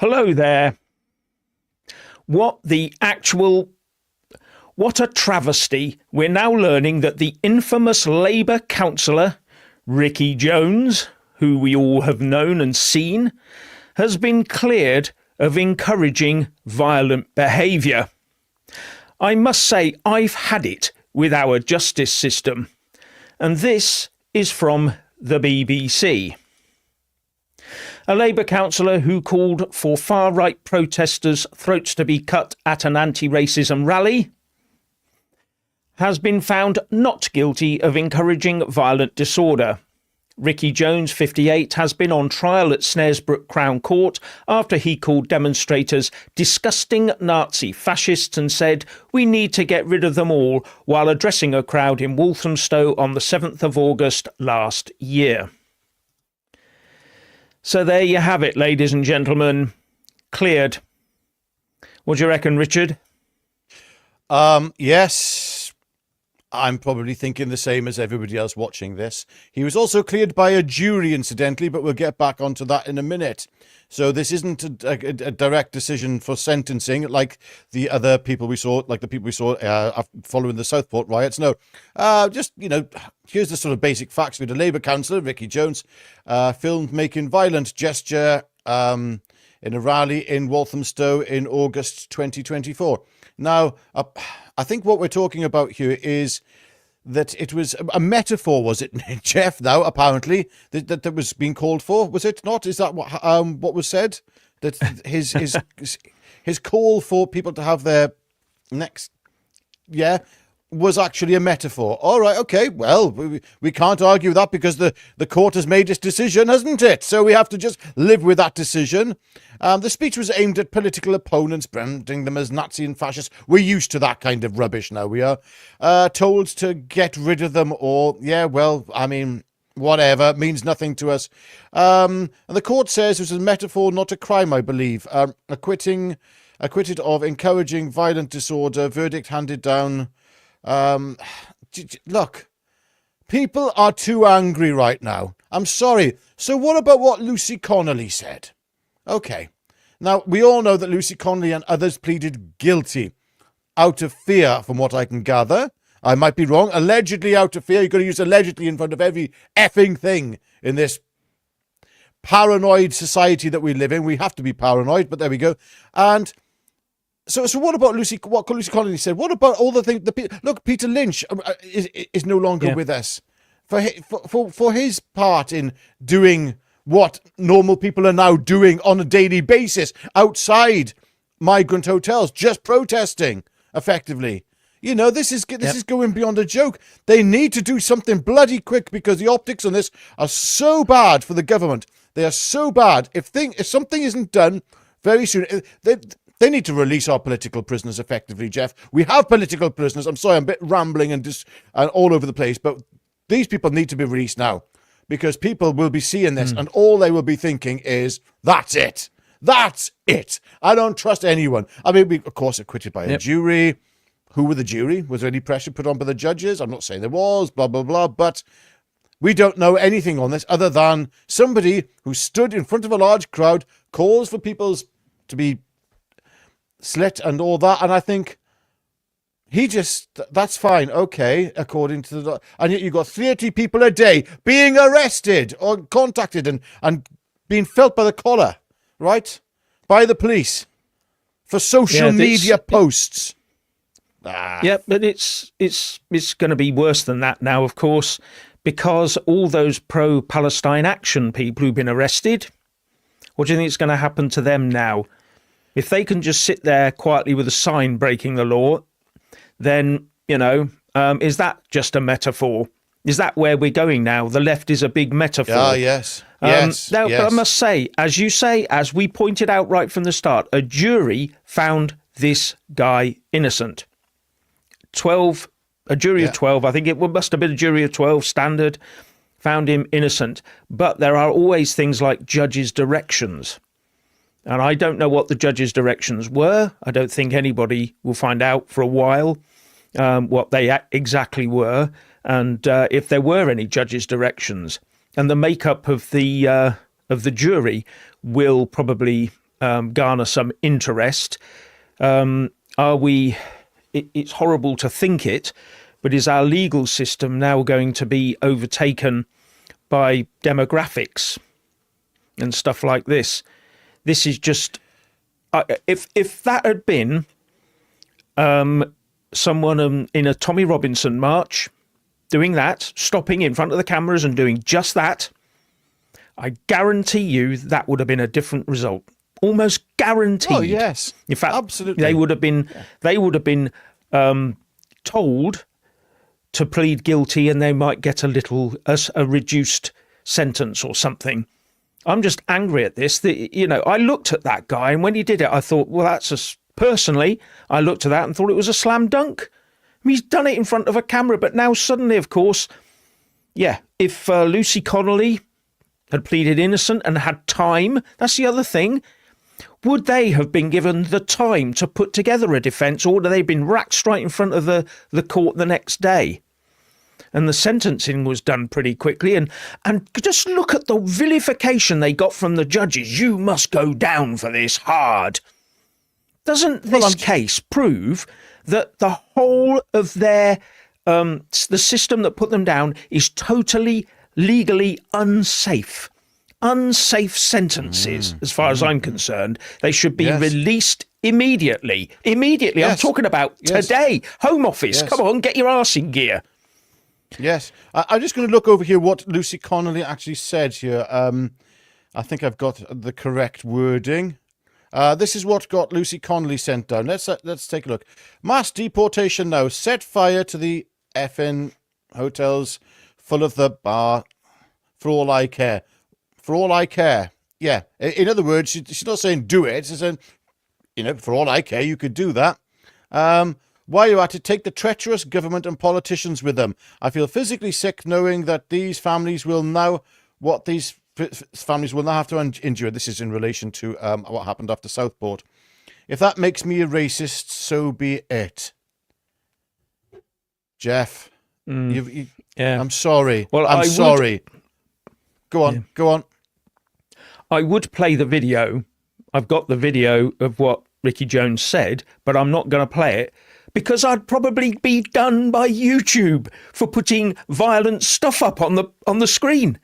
Hello there. What a travesty. We're now learning that the infamous Labour councillor, Vicky Jones, who we all have known and seen, has been cleared of encouraging violent behaviour. I must say I've had it with our justice system. And this is from the BBC. A Labour councillor who called for far-right protesters' throats to be cut at an anti-racism rally has been found not guilty of encouraging violent disorder. Vicky Jones, 58, has been on trial at Snaresbrook Crown Court after he called demonstrators disgusting Nazi fascists and said, "We need to get rid of them all," while addressing a crowd in Walthamstow on the 7th of August last year. So there you have it, ladies and gentlemen. Cleared. What do you reckon, Richard? Yes. I'm probably thinking the same as everybody else watching this. He was also cleared by a jury, incidentally, but we'll get back onto that in a minute. So this isn't a direct decision for sentencing like the other people we saw, like the people we saw following the Southport riots. No, here's the sort of basic facts. We had a Labour councillor, Vicky Jones, filmed making violent gesture in a rally in Walthamstow in August 2024. Now, I think what we're talking about here is that it was a metaphor, was it, Jeff, now, apparently, that was being called for? Was it not? Is that what was said? That his call for people to have their next, was actually a metaphor. All right, okay, well, we can't argue that because the court has made its decision, hasn't it? So we have to just live with that decision. The speech was aimed at political opponents, branding them as Nazi and fascist. We're used to that kind of rubbish now. We are told to get rid of them or, whatever, means nothing to us. And the court says it was a metaphor, not a crime, I believe. Acquitted of encouraging violent disorder, verdict handed down. Look, people are too angry right now. I'm sorry. So what about what Lucy Connolly said? Okay. Now, we all know that Lucy Connolly and others pleaded guilty out of fear, from what I can gather. I might be wrong. Allegedly out of fear. You've got to use allegedly in front of every effing thing in this paranoid society that we live in. We have to be paranoid, but there we go. And So what about what Lucy Connolly said? What about all the things? Look, Peter Lynch is no longer with us for his part in doing what normal people are now doing on a daily basis outside migrant hotels, just protesting effectively. You know, this is going beyond a joke. They need to do something bloody quick because the optics on this are so bad for the government. They are so bad. If something isn't done very soon, they need to release our political prisoners effectively, Jeff. We have political prisoners. I'm sorry, I'm a bit rambling and all over the place, but these people need to be released now because people will be seeing this and all they will be thinking is, that's it. That's it. I don't trust anyone. I mean, we, of course, acquitted by a jury. Who were the jury? Was there any pressure put on by the judges? I'm not saying there was, blah, blah, blah, but we don't know anything on this other than somebody who stood in front of a large crowd, calls for people to be slit and all that, and I think that's fine, okay, according to the, and yet you've got 30 people a day being arrested or contacted and being felt by the collar, right, by the police for social media posts. Yeah, but it's going to be worse than that now, of course, because all those pro-Palestine action people who've been arrested, what do you think is going to happen to them now? If they can just sit there quietly with a sign breaking the law, then, is that just a metaphor? Is that where we're going now? The left is a big metaphor. Yes. Now, but I must say, as we pointed out right from the start, a jury found this guy innocent. A jury of 12, I think it must have been a jury of 12 standard, found him innocent. But there are always things like judges' directions. And I don't know what the judge's directions were. I don't think anybody will find out for a while what they exactly were and if there were any judge's directions. And the makeup of the jury will probably garner some interest. It's horrible to think it, but is our legal system now going to be overtaken by demographics and stuff like this? This is just, if that had been someone in a Tommy Robinson march doing that, stopping in front of the cameras and doing just that, I guarantee you that would have been a different result. Almost guaranteed. Oh yes, in fact, absolutely. They would have been told to plead guilty, and they might get a reduced sentence or something. I'm just angry at this. I looked at that guy, and when he did it, I thought, well, personally, I looked at that and thought it was a slam dunk. I mean, he's done it in front of a camera, but now suddenly, of course, if Lucy Connolly had pleaded innocent and had time, that's the other thing. Would they have been given the time to put together a defence, or would they have been racked straight in front of the court the next day? And the sentencing was done pretty quickly. And just look at the vilification they got from the judges. You must go down for this hard. Doesn't this case prove that the whole of their the system that put them down is totally legally unsafe? Unsafe sentences, as far as I'm concerned. They should be released immediately. Immediately. Yes. I'm talking about today. Home Office, come on, get your arse in gear. Yes. I'm just going to look over here what Lucy Connolly actually said here. I think I've got the correct wording. This is what got Lucy Connolly sent down. Let's take a look. Mass deportation now. Set fire to the effing hotels full of the bar. For all I care. For all I care. Yeah. In other words, she's not saying do it. She's saying, for all I care, you could do that. Why you had to take the treacherous government and politicians with them. I feel physically sick knowing that these families will now have to endure. This is in relation to what happened after Southport. If that makes me a racist, so be it. Jeff, I'm sorry. Well, I'm sorry. Go on, go on. I would play the video. I've got the video of what Vicky Jones said, but I'm not going to play it because I'd probably be done by YouTube for putting violent stuff up on the screen.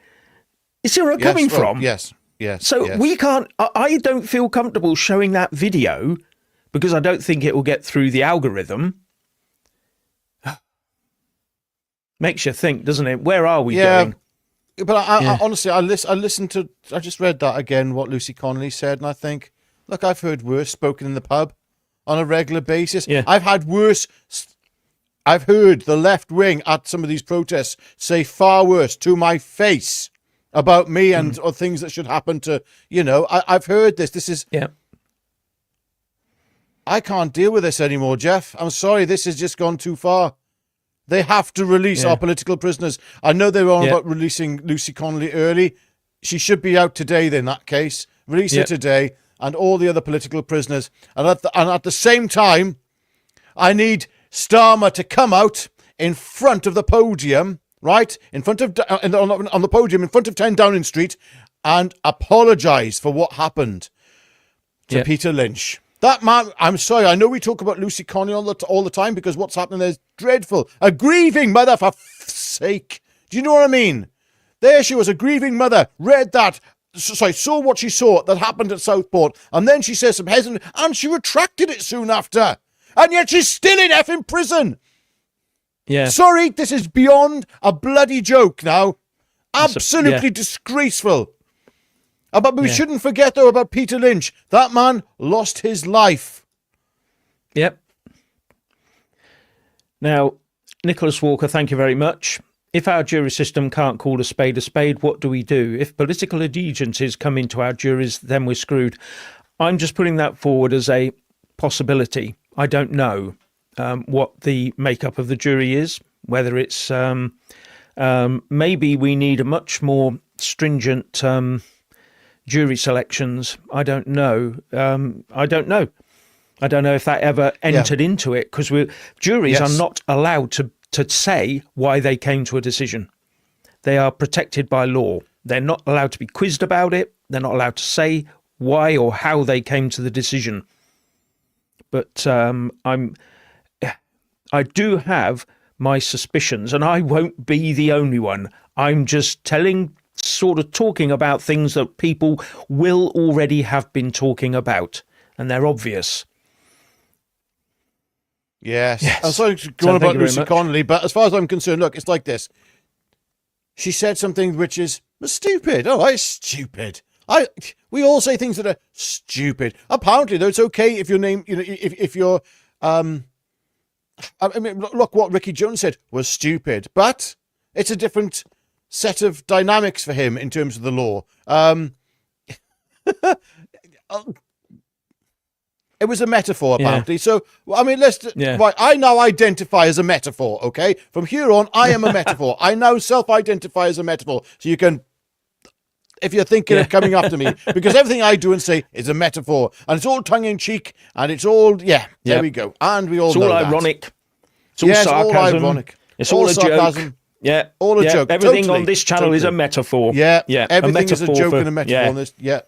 You see where I'm coming from? Yes. So we can't. I don't feel comfortable showing that video because I don't think it will get through the algorithm. Makes you think, doesn't it? Where are we going? But I honestly, I listened to. I just read that again. What Lucy Connolly said, and I think, look, I've heard worse spoken in the pub on a regular basis. Yeah. I've had worse. I've heard the left wing at some of these protests say far worse to my face about me and or things that should happen to, I've heard this. This is, I can't deal with this anymore, Jeff. I'm sorry. This has just gone too far. They have to release our political prisoners. I know they were on about releasing Lucy Connolly early. She should be out today in that case. Release her today and all the other political prisoners. And at the same time, I need Starmer to come out in front of the podium, right? In front of on the podium in front of 10 Downing Street and apologise for what happened to Peter Lynch. That man, I'm sorry, I know we talk about Lucy Connolly all the time because what's happening there is dreadful. A grieving mother, for sake. Do you know what I mean? There she was, a grieving mother, read that, saw what she saw that happened at Southport, and then she says some hesitant, and she retracted it soon after. And yet she's still in effing prison. Yeah. Sorry, this is beyond a bloody joke now. Absolutely disgraceful. But we shouldn't forget, though, about Peter Lynch. That man lost his life. Yep. Now, Nicholas Walker, thank you very much. If our jury system can't call a spade, what do we do? If political allegiances come into our juries, then we're screwed. I'm just putting that forward as a possibility. I don't know what the makeup of the jury is, whether it's maybe we need a much more stringent jury selections. I don't know. I don't know if that ever entered into it because juries are not allowed to say why they came to a decision. They are protected by law. They're not allowed to be quizzed about it. They're not allowed to say why or how they came to the decision. But I do have my suspicions, and I won't be the only one. I'm just talking about things that people will already have been talking about, and they're obvious. Yes. I'm sorry to go on about Lucy Connolly, but as far as I'm concerned, look, it's like this. She said something which is stupid. All right, stupid. We all say things that are stupid. Apparently, though, it's okay if your name, if you're, I mean, look what Vicky Jones said was stupid, but it's a different set of dynamics for him in terms of the law. It was a metaphor, apparently. Yeah. So, I mean, right, I now identify as a metaphor, okay? From here on, I am a metaphor. I now self-identify as a metaphor. So you can, if you're thinking of coming after me, because everything I do and say is a metaphor, and it's all tongue-in-cheek, and it's all, there we go. And we all know that. It's all ironic. It's all sarcasm. All ironic. It's all a sarcasm. Joke. Yeah. All a joke. Everything on this channel is a metaphor. Yeah. Everything is a joke and a metaphor on this. Yeah.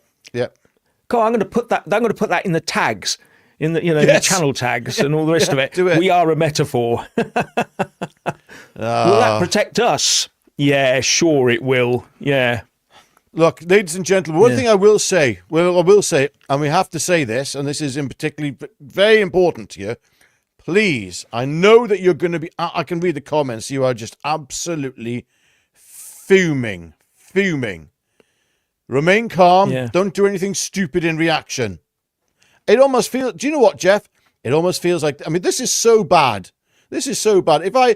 God, I'm going to put that in the tags, in the the channel tags and all the rest of it. We are a metaphor. Will that protect us? Yeah, sure it will. Yeah. Look, ladies and gentlemen, one thing I will say, and we have to say this, and this is in particularly very important here. Please, I know that you're going to be. I can read the comments. You are just absolutely fuming. Remain calm. Yeah. Don't do anything stupid in reaction. It almost feels... Do you know what, Jeff? It almost feels like... I mean, this is so bad. This is so bad. If I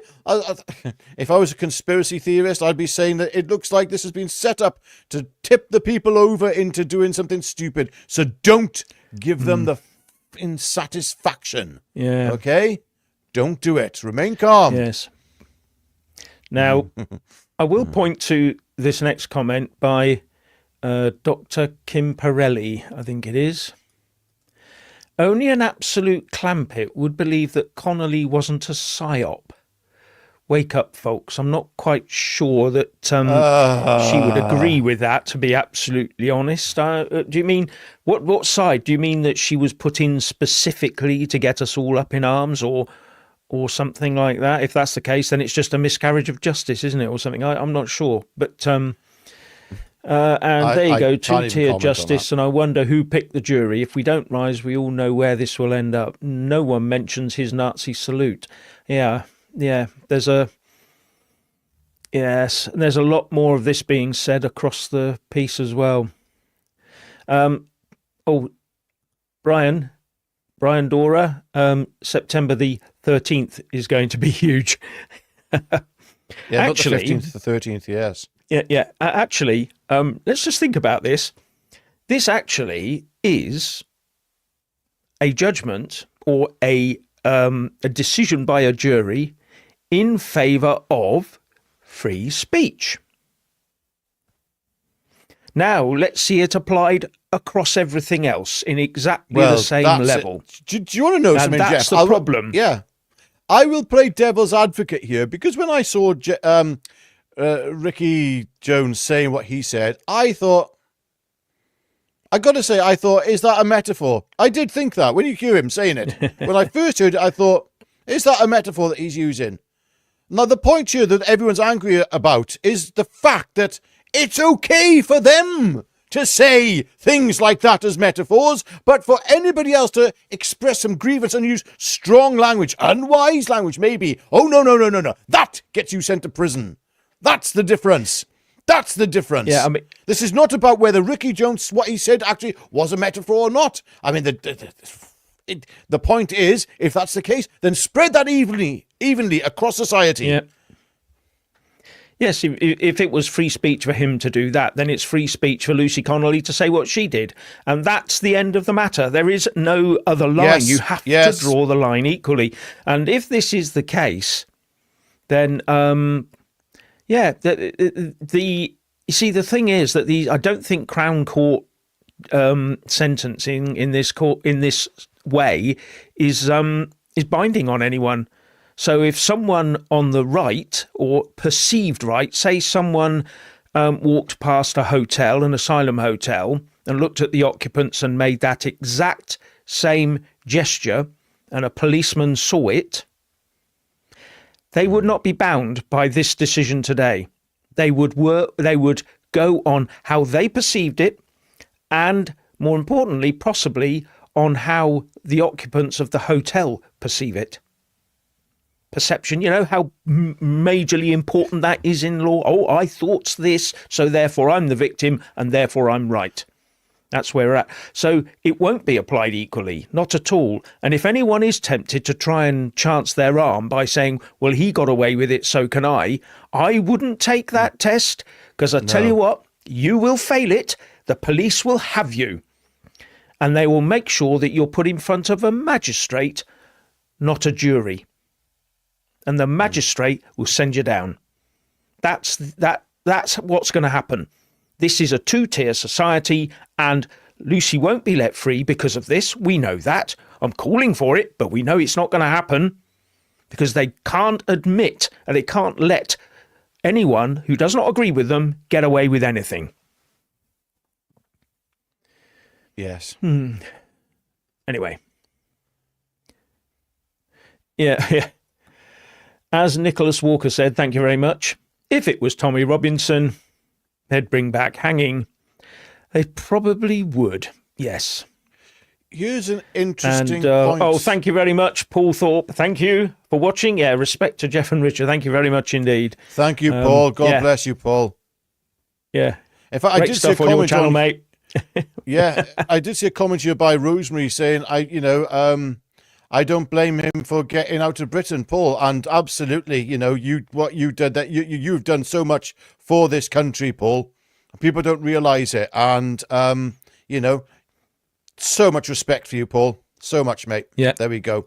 was a conspiracy theorist, I'd be saying that it looks like this has been set up to tip the people over into doing something stupid. So don't give them the insatisfaction. Yeah. Okay? Don't do it. Remain calm. Yes. Now, I will point to this next comment by... Dr. Kim Pirelli, I think it is. Only an absolute clampet would believe that Connolly wasn't a psyop. Wake up, folks. I'm not quite sure that she would agree with that, to be absolutely honest. Do you mean, what side? Do you mean that she was put in specifically to get us all up in arms or something like that? If that's the case, then it's just a miscarriage of justice, isn't it, or something? I'm not sure. But... and there you go, two-tier justice, and I wonder who picked the jury. If we don't rise, we all know where this will end up. No one mentions his Nazi salute. There's a lot more of this being said across the piece as well. Brian Dora, September the 13th is going to be huge. Actually, not the 15th, the 13th, yes. Yeah. Actually, let's just think about this. This actually is a judgment or a decision by a jury in favour of free speech. Now, let's see it applied across everything else in exactly the same level. Do you want to know something, Jeff? That's the problem. Yeah. I will play devil's advocate here, because when I saw Ricky Jones saying what he said, I thought, is that a metaphor? I did think that when you hear him saying it. When I first heard it, I thought, is that a metaphor that he's using? Now, the point here that everyone's angry about is the fact that it's okay for them to say things like that as metaphors, but for anybody else to express some grievance and use strong language, unwise language maybe, no, that gets you sent to prison. That's the difference. Yeah, I mean, this is not about whether Ricky Jones, what he said actually was a metaphor or not. I mean, the point is, if that's the case, then spread that evenly across society. Yeah. Yes, if it was free speech for him to do that, then it's free speech for Lucy Connolly to say what she did. And that's the end of the matter. There is no other line. Yes, you have to draw the line equally. And if this is the case, then, you see, the thing is that I don't think Crown Court sentencing in this way is binding on anyone. So if someone on the right or perceived right, say someone walked past a hotel, an asylum hotel, and looked at the occupants and made that exact same gesture, and a policeman saw it, they would not be bound by this decision today. They would go on how they perceived it, and more importantly, possibly on how the occupants of the hotel perceive it. Perception, you know how majorly important that is in law. Oh, I thought this, so therefore I'm the victim, and therefore I'm right. That's where we're at. So it won't be applied equally, not at all. And if anyone is tempted to try and chance their arm by saying, well, he got away with it, so can I wouldn't take that test, because I tell you what, you will fail it. The police will have you. And they will make sure that you're put in front of a magistrate, not a jury. And the magistrate will send you down. That's what's going to happen. This is a two-tier society, and Lucy won't be let free because of this. We know that. I'm calling for it, but we know it's not going to happen because they can't admit and they can't let anyone who does not agree with them get away with anything. Yes. Anyway. Yeah. As Nicholas Walker said, thank you very much. If it was Tommy Robinson, they'd bring back hanging. They probably would, yes. Here's an interesting point. Oh, thank you very much, Paul Thorp. Thank you for watching. Yeah, respect to Jeff and Richard. Thank you very much indeed. Thank you, Paul. God bless you, Paul. Yeah. In fact, I did see a on your channel, mate. Yeah, I did see a comment here by Rosemary saying, I don't blame him for getting out of Britain, Paul. And absolutely, what you did, that you've done so much for this country, Paul. People don't realise it. And, so much respect for you, Paul. So much, mate. Yeah. There we go.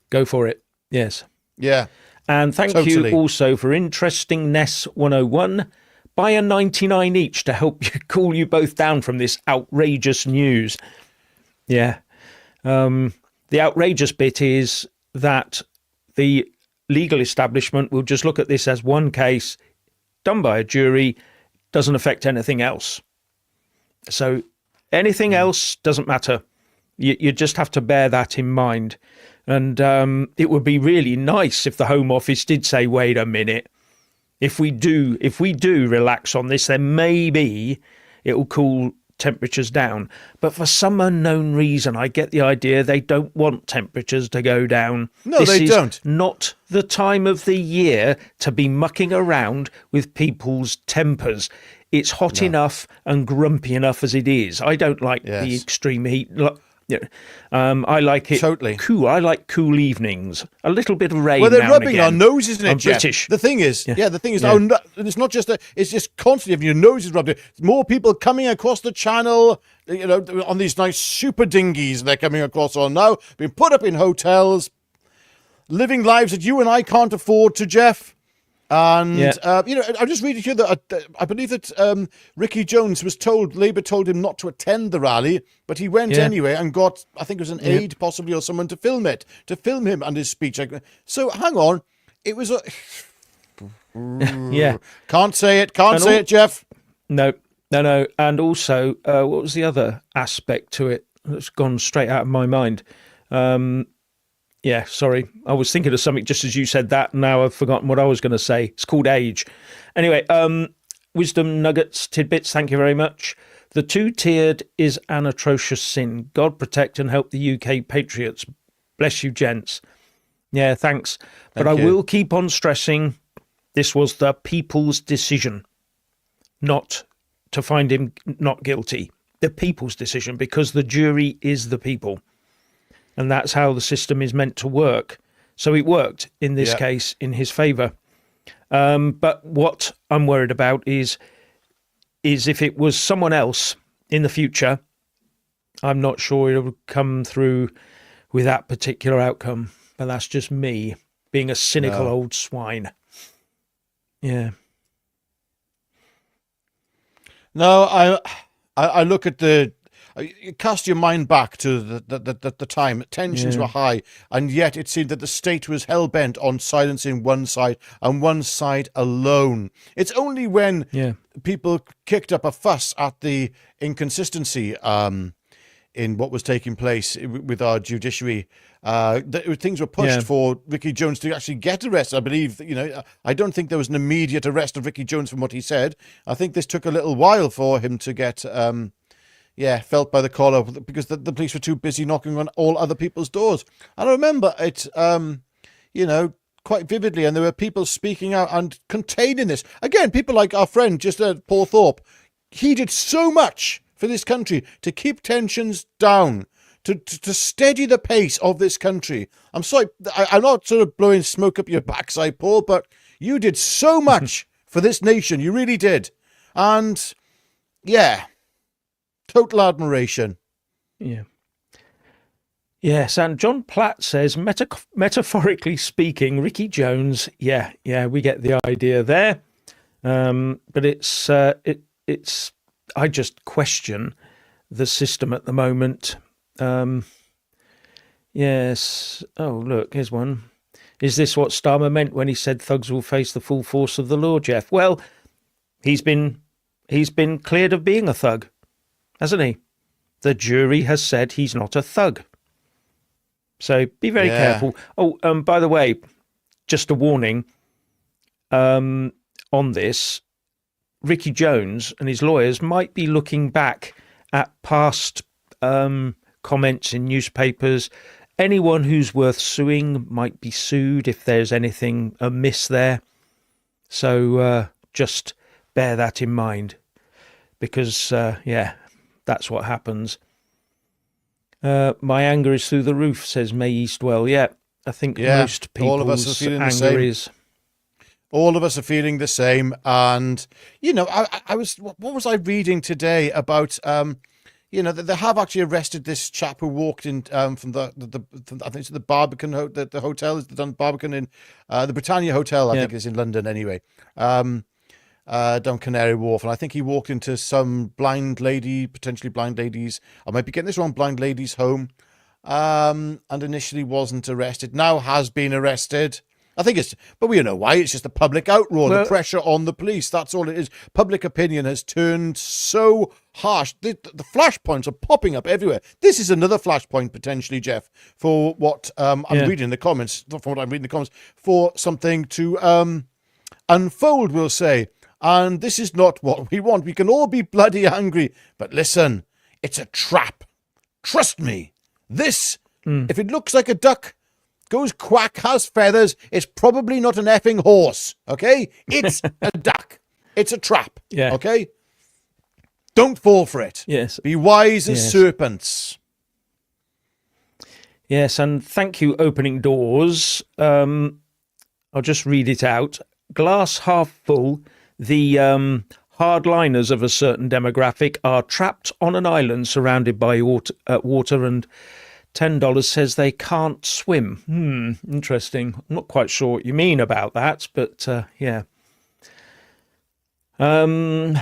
Go for it. Yes. Yeah. And thank you also for interesting Ness 101. Buy a 99 each to help you cool you both down from this outrageous news. Yeah. The outrageous bit is that the legal establishment will just look at this as one case done by a jury, doesn't affect anything else. So anything else doesn't matter. You just have to bear that in mind. And it would be really nice if the Home Office did say, wait a minute, if we do relax on this, then maybe it will cool temperatures down. But for some unknown reason, I get the idea they don't want temperatures to go down. No, they don't. This is not the time of the year to be mucking around with people's tempers. It's hot enough and grumpy enough as it is. I don't like the extreme heat. I like it totally cool. I like cool evenings. A little bit of rain. Well, they're now rubbing and again. our noses, isn't it, I'm Jeff? British. The thing is, Yeah. oh, no, it's not just it's just constantly having your noses rubbed. More people coming across the channel, on these nice super dinghies they're coming across on now, being put up in hotels, living lives that you and I can't afford to, Jeff. And, I'm just reading here that I believe that Vicky Jones Labour told him not to attend the rally, but he went anyway and got, I think it was an aide possibly or someone to film him and his speech. So hang on, it was Can't say it, Jeff. No. And also, what was the other aspect to it that's gone straight out of my mind? Yeah, sorry. I was thinking of something just as you said that. Now I've forgotten what I was going to say. It's called age. Anyway, wisdom nuggets, tidbits, thank you very much. The two-tiered is an atrocious sin. God protect and help the UK patriots. Bless you, gents. Yeah, thanks. But I will keep on stressing this was the people's decision, not to find him not guilty. The people's decision, because the jury is the people. And that's how the system is meant to work. So it worked in this case in his favour. But what I'm worried about is if it was someone else in the future, I'm not sure it would come through with that particular outcome. But that's just me being a cynical old swine. Yeah. No, I look at you cast your mind back to the time. Tensions were high, and yet it seemed that the state was hell-bent on silencing one side, and one side alone. It's only when people kicked up a fuss at the inconsistency in what was taking place with our judiciary. Things were pushed for Vicky Jones to actually get arrested. I believe that, I don't think there was an immediate arrest of Vicky Jones from what he said. I think this took a little while for him to get, felt by the collar, because the police were too busy knocking on all other people's doors. And I remember it, quite vividly, and there were people speaking out and containing this. Again, people like our friend, Paul Thorp, he did so much for this country to keep tensions down, to steady the pace of this country. I'm sorry, I'm not sort of blowing smoke up your backside, Paul, but you did so much for this nation. You really did. And, total admiration. Yeah. Yes, and John Platt says, metaphorically speaking, Ricky Jones, we get the idea there. But it's I just question the system at the moment. Yes. Oh, look, here's one. Is this what Starmer meant when he said thugs will face the full force of the law, Jeff? Well, he's been cleared of being a thug, hasn't he? The jury has said he's not a thug. So be very careful. Oh, by the way, just a warning on this. Ricky Jones and his lawyers might be looking back at past comments in newspapers. Anyone who's worth suing might be sued if there's anything amiss there. So just bear that in mind, because, that's what happens. My anger is through the roof, says May Eastwell. Yeah, I think most people's all of us are feeling anger the same. is... All of us are feeling the same. And, I was, what was I reading today about, that they have actually arrested this chap who walked in from I think it's the Barbican, the hotel is the Barbican in the Britannia Hotel, I think it's in London anyway, down Canary Wharf. And I think he walked into some potentially blind ladies, I might be getting this wrong, blind lady's home, and initially wasn't arrested, now has been arrested. I think but we know why. It's just the public outroar, the pressure on the police. That's all it is. Public opinion has turned so harsh. The flashpoints are popping up everywhere. This is another flashpoint potentially, Jeff, for what I'm reading in the comments, for something to unfold, we'll say. And this is not what we want. We can all be bloody angry. But listen, it's a trap. Trust me. This, if it looks like a duck, goes quack, has feathers, it's probably not an effing horse, okay? It's a duck. It's a trap, okay? Don't fall for it. Yes. Be wise as serpents. Yes, and thank you, Opening Doors. I'll just read it out. Glass half full, the hardliners of a certain demographic are trapped on an island surrounded by water, and $10 says they can't swim. Interesting. I'm not quite sure what you mean about that, but yeah. Oh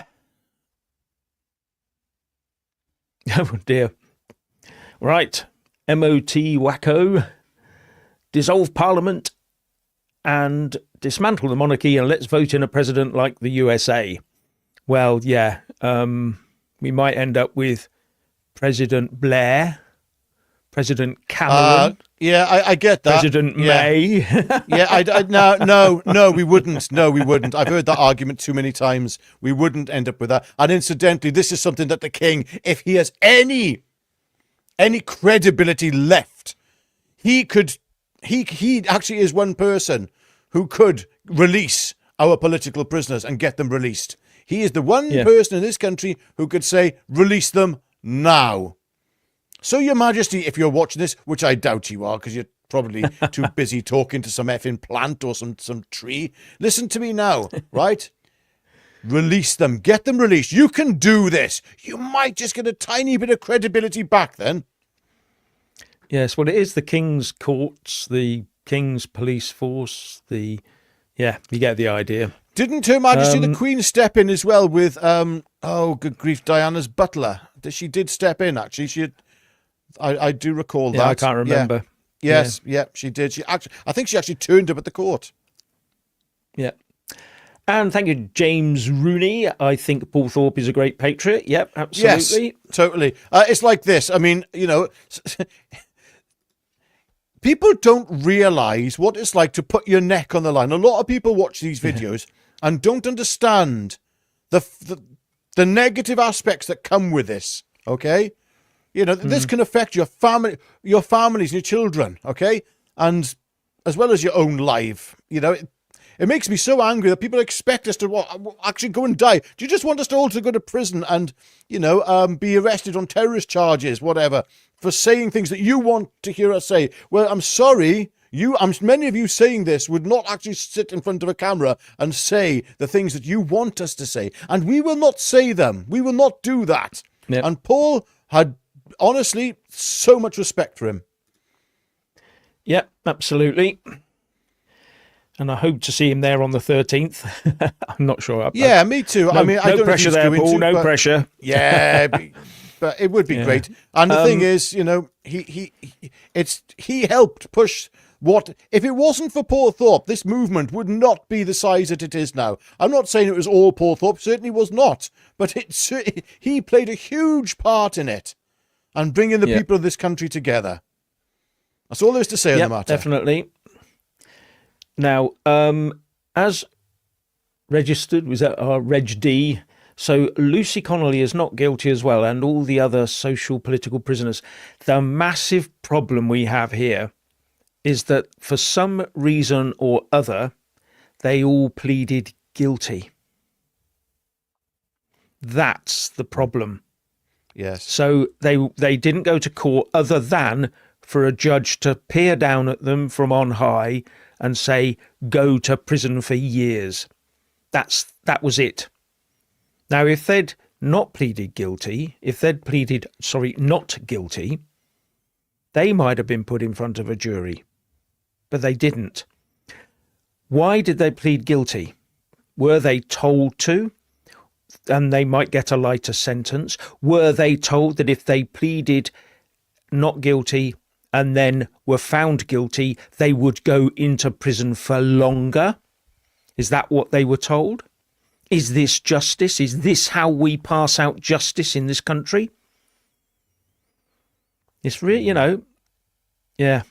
dear. Right. MOT wacko. Dissolve Parliament and dismantle the monarchy, and let's vote in a president like the USA. Well, yeah. We might end up with President Blair, President Cameron. I get that. President May. No, we wouldn't. No, we wouldn't. I've heard that argument too many times. We wouldn't end up with that. And incidentally, this is something that the king, if he has any credibility left, he actually is one person who could release our political prisoners and get them released. He is the one person in this country who could say, release them now. So, Your Majesty, if you're watching this, which I doubt you are, because you're probably too busy talking to some effing plant or some tree, listen to me now, right? Release them. Get them released. You can do this. You might just get a tiny bit of credibility back then. Yes, well, it is the King's Courts, the King's Police Force, you get the idea. Didn't Her Majesty the Queen step in as well with, good grief, Diana's butler? She did step in, actually. I do recall that. I can't remember. Yes, she did. I think she actually turned up at the court. Yeah. And thank you, James Rooney. I think Paul Thorp is a great patriot. Yep, absolutely. Yes, totally. It's like this. I mean, people don't realise what it's like to put your neck on the line. A lot of people watch these videos and don't understand the negative aspects that come with this. Okay, this can affect your families, and your children. Okay, and as well as your own life. It makes me so angry that people expect us to actually go and die. Do you just want us to all to go to prison and, be arrested on terrorist charges, whatever, for saying things that you want to hear us say? Well, I'm sorry. Many of you saying this would not actually sit in front of a camera and say the things that you want us to say. And we will not say them. We will not do that. Yep. And Paul had, honestly, so much respect for him. Yep, absolutely. And I hope to see him there on the 13th. I'm not sure. Yeah, me too. No, I mean, I don't pressure know if there, Paul. No pressure. Yeah, but it would be great. And the thing is, he helped push what. If it wasn't for Paul Thorp, this movement would not be the size that it is now. I'm not saying it was all Paul Thorp. Certainly was not. But he played a huge part in it, and bringing the people of this country together. That's all there is to say on the matter. Definitely. Now, as registered, was that our Reg D? So Lucy Connolly is not guilty as well, and all the other social political prisoners. The massive problem we have here is that for some reason or other, they all pleaded guilty. That's the problem. Yes. So they didn't go to court other than for a judge to peer down at them from on high and say, go to prison for years. That was it. Now, if they'd not pleaded guilty, not guilty, they might have been put in front of a jury, but they didn't. Why did they plead guilty? Were they told to? And they might get a lighter sentence. Were they told that if they pleaded not guilty and then were found guilty, they would go into prison for longer? Is that what they were told? Is this justice? Is this how we pass out justice in this country? It's really, yeah.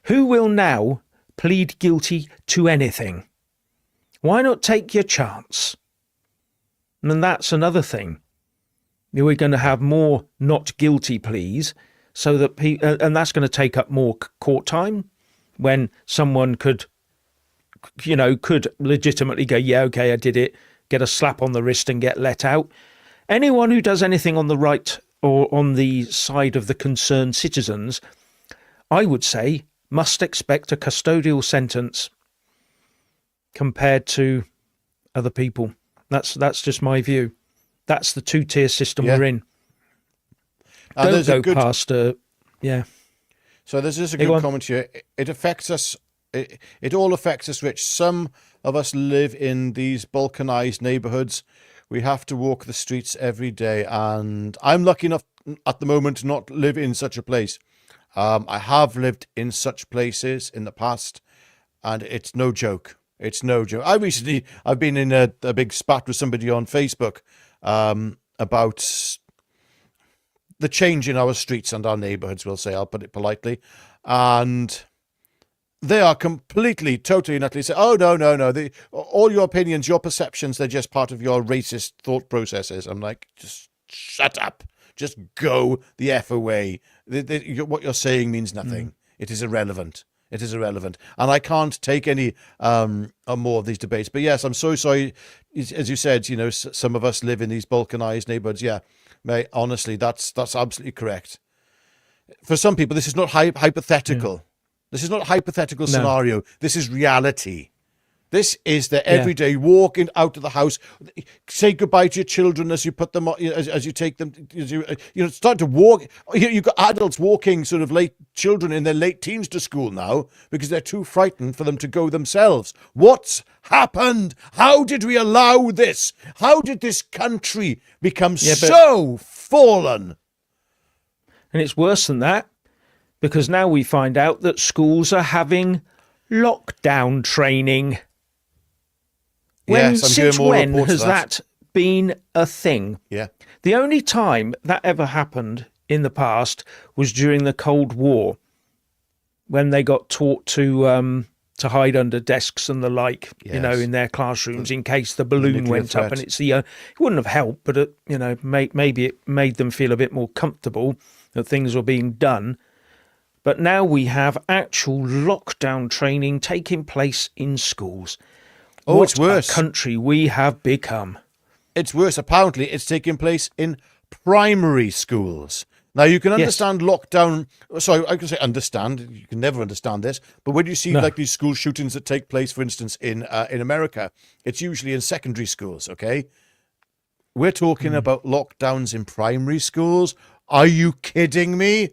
Who will now plead guilty to anything? Why not take your chance? And that's another thing. We're going to have more not guilty pleas, so that and that's going to take up more court time when someone could legitimately go, yeah, okay, I did it, get a slap on the wrist and get let out. Anyone who does anything on the right or on the side of the concerned citizens, I would say, must expect a custodial sentence compared to other people. That's just my view. That's the two-tier system we're in. Don't go past yeah. So there's just a good comment here. It affects us. It all affects us, Rich. Some of us live in these balkanized neighborhoods. We have to walk the streets every day, and I'm lucky enough at the moment to not live in such a place. I have lived in such places in the past, and it's no joke. It's no joke. I've been in a big spat with somebody on Facebook about the change in our streets and our neighborhoods, we'll say, I'll put it politely. And they are completely, totally and utterly say, oh, no. All your opinions, your perceptions, they're just part of your racist thought processes. I'm like, just shut up. Just go the F away. What you're saying means nothing. It is irrelevant. It is irrelevant. And I can't take any more of these debates. But yes, I'm so sorry. As you said, some of us live in these balkanized neighborhoods. Yeah, mate, honestly, that's absolutely correct. For some people, this is not hypothetical. Yeah. This is not a hypothetical scenario. This is reality. This is the everyday walking out of the house. Say goodbye to your children as you put them, as you take them. As you start to walk. You've got adults walking sort of children in their late teens to school now because they're too frightened for them to go themselves. What's happened? How did we allow this? How did this country become so fallen? And it's worse than that, because now we find out that schools are having lockdown training. Yes, I'm hearing Since more when reports has of that. that been a thing? Yeah. The only time that ever happened in the past was during the Cold War, when they got taught to hide under desks and the like, Yes. in their classrooms in case the balloon nuclear went up. threat. And it wouldn't have helped, but maybe it made them feel a bit more comfortable that things were being done. But now we have actual lockdown training taking place in schools. Oh, it's worse. What a country we have become. It's worse. Apparently, it's taking place in primary schools. Now, you can understand lockdown. Sorry, I can say understand. You can never understand this. But when you see like these school shootings that take place, for instance, in America, it's usually in secondary schools, okay? We're talking about lockdowns in primary schools. Are you kidding me?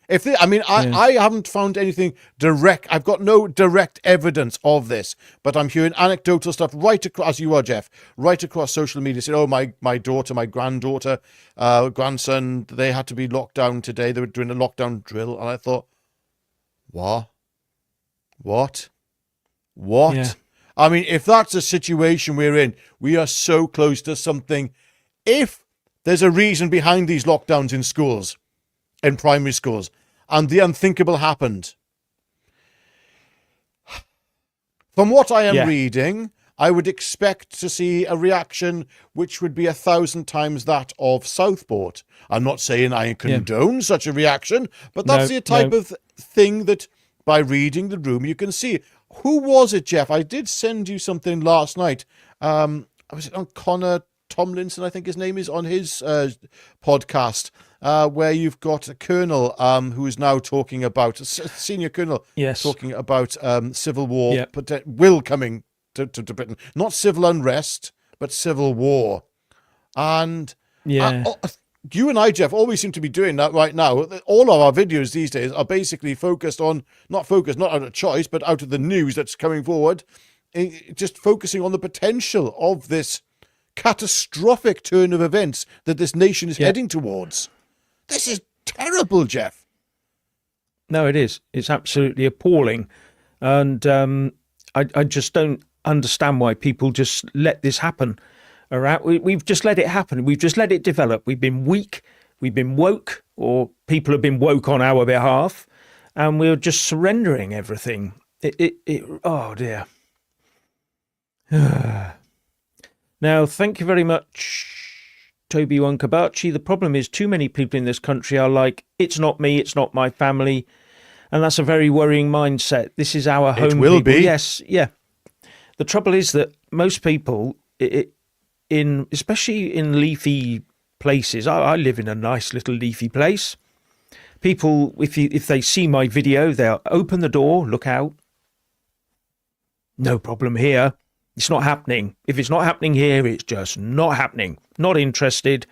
I haven't found anything direct. I've got no direct evidence of this, but I'm hearing anecdotal stuff right across, as you are, Jeff, right across social media. Saying, "Oh, my daughter, my granddaughter, grandson, they had to be locked down today. They were doing a lockdown drill," and I thought, "What? Yeah. I mean, if that's the situation we're in, we are so close to something. If there's a reason behind these lockdowns in schools, in primary schools, and the unthinkable happened. From what I am reading, I would expect to see a reaction which would be 1,000 times that of Southport. I'm not saying I condone such a reaction, but that's the type of thing that, by reading the room, you can see. Who was it, Jeff? I did send you something last night. Was it on Connor Tomlinson, I think his name is, on his podcast, where you've got a colonel who is now talking about, a senior colonel, talking about civil war will coming to Britain. Not civil unrest, but civil war. And you and I, Jeff, always seem to be doing that right now. All of our videos these days are basically not out of choice, but out of the news that's coming forward, just focusing on the potential of this catastrophic turn of events that this nation is heading towards. This is terrible, Jeff. No, it is. It's absolutely appalling. And I just don't understand why people just let this happen. All right? We've just let it happen. We've just let it develop. We've been weak. We've been woke, or people have been woke on our behalf, and we're just surrendering everything. Oh, dear. Now, thank you very much, Toby Wankabachi. The problem is too many people in this country are like, it's not me, it's not my family. And that's a very worrying mindset. This is our home. It will people. be. Yes, yeah. The trouble is that most people, especially in leafy places, I live in a nice little leafy place. People, if they see my video, they'll open the door, look out. No problem here. It's not happening. If it's not happening here, it's just not happening. Not interested,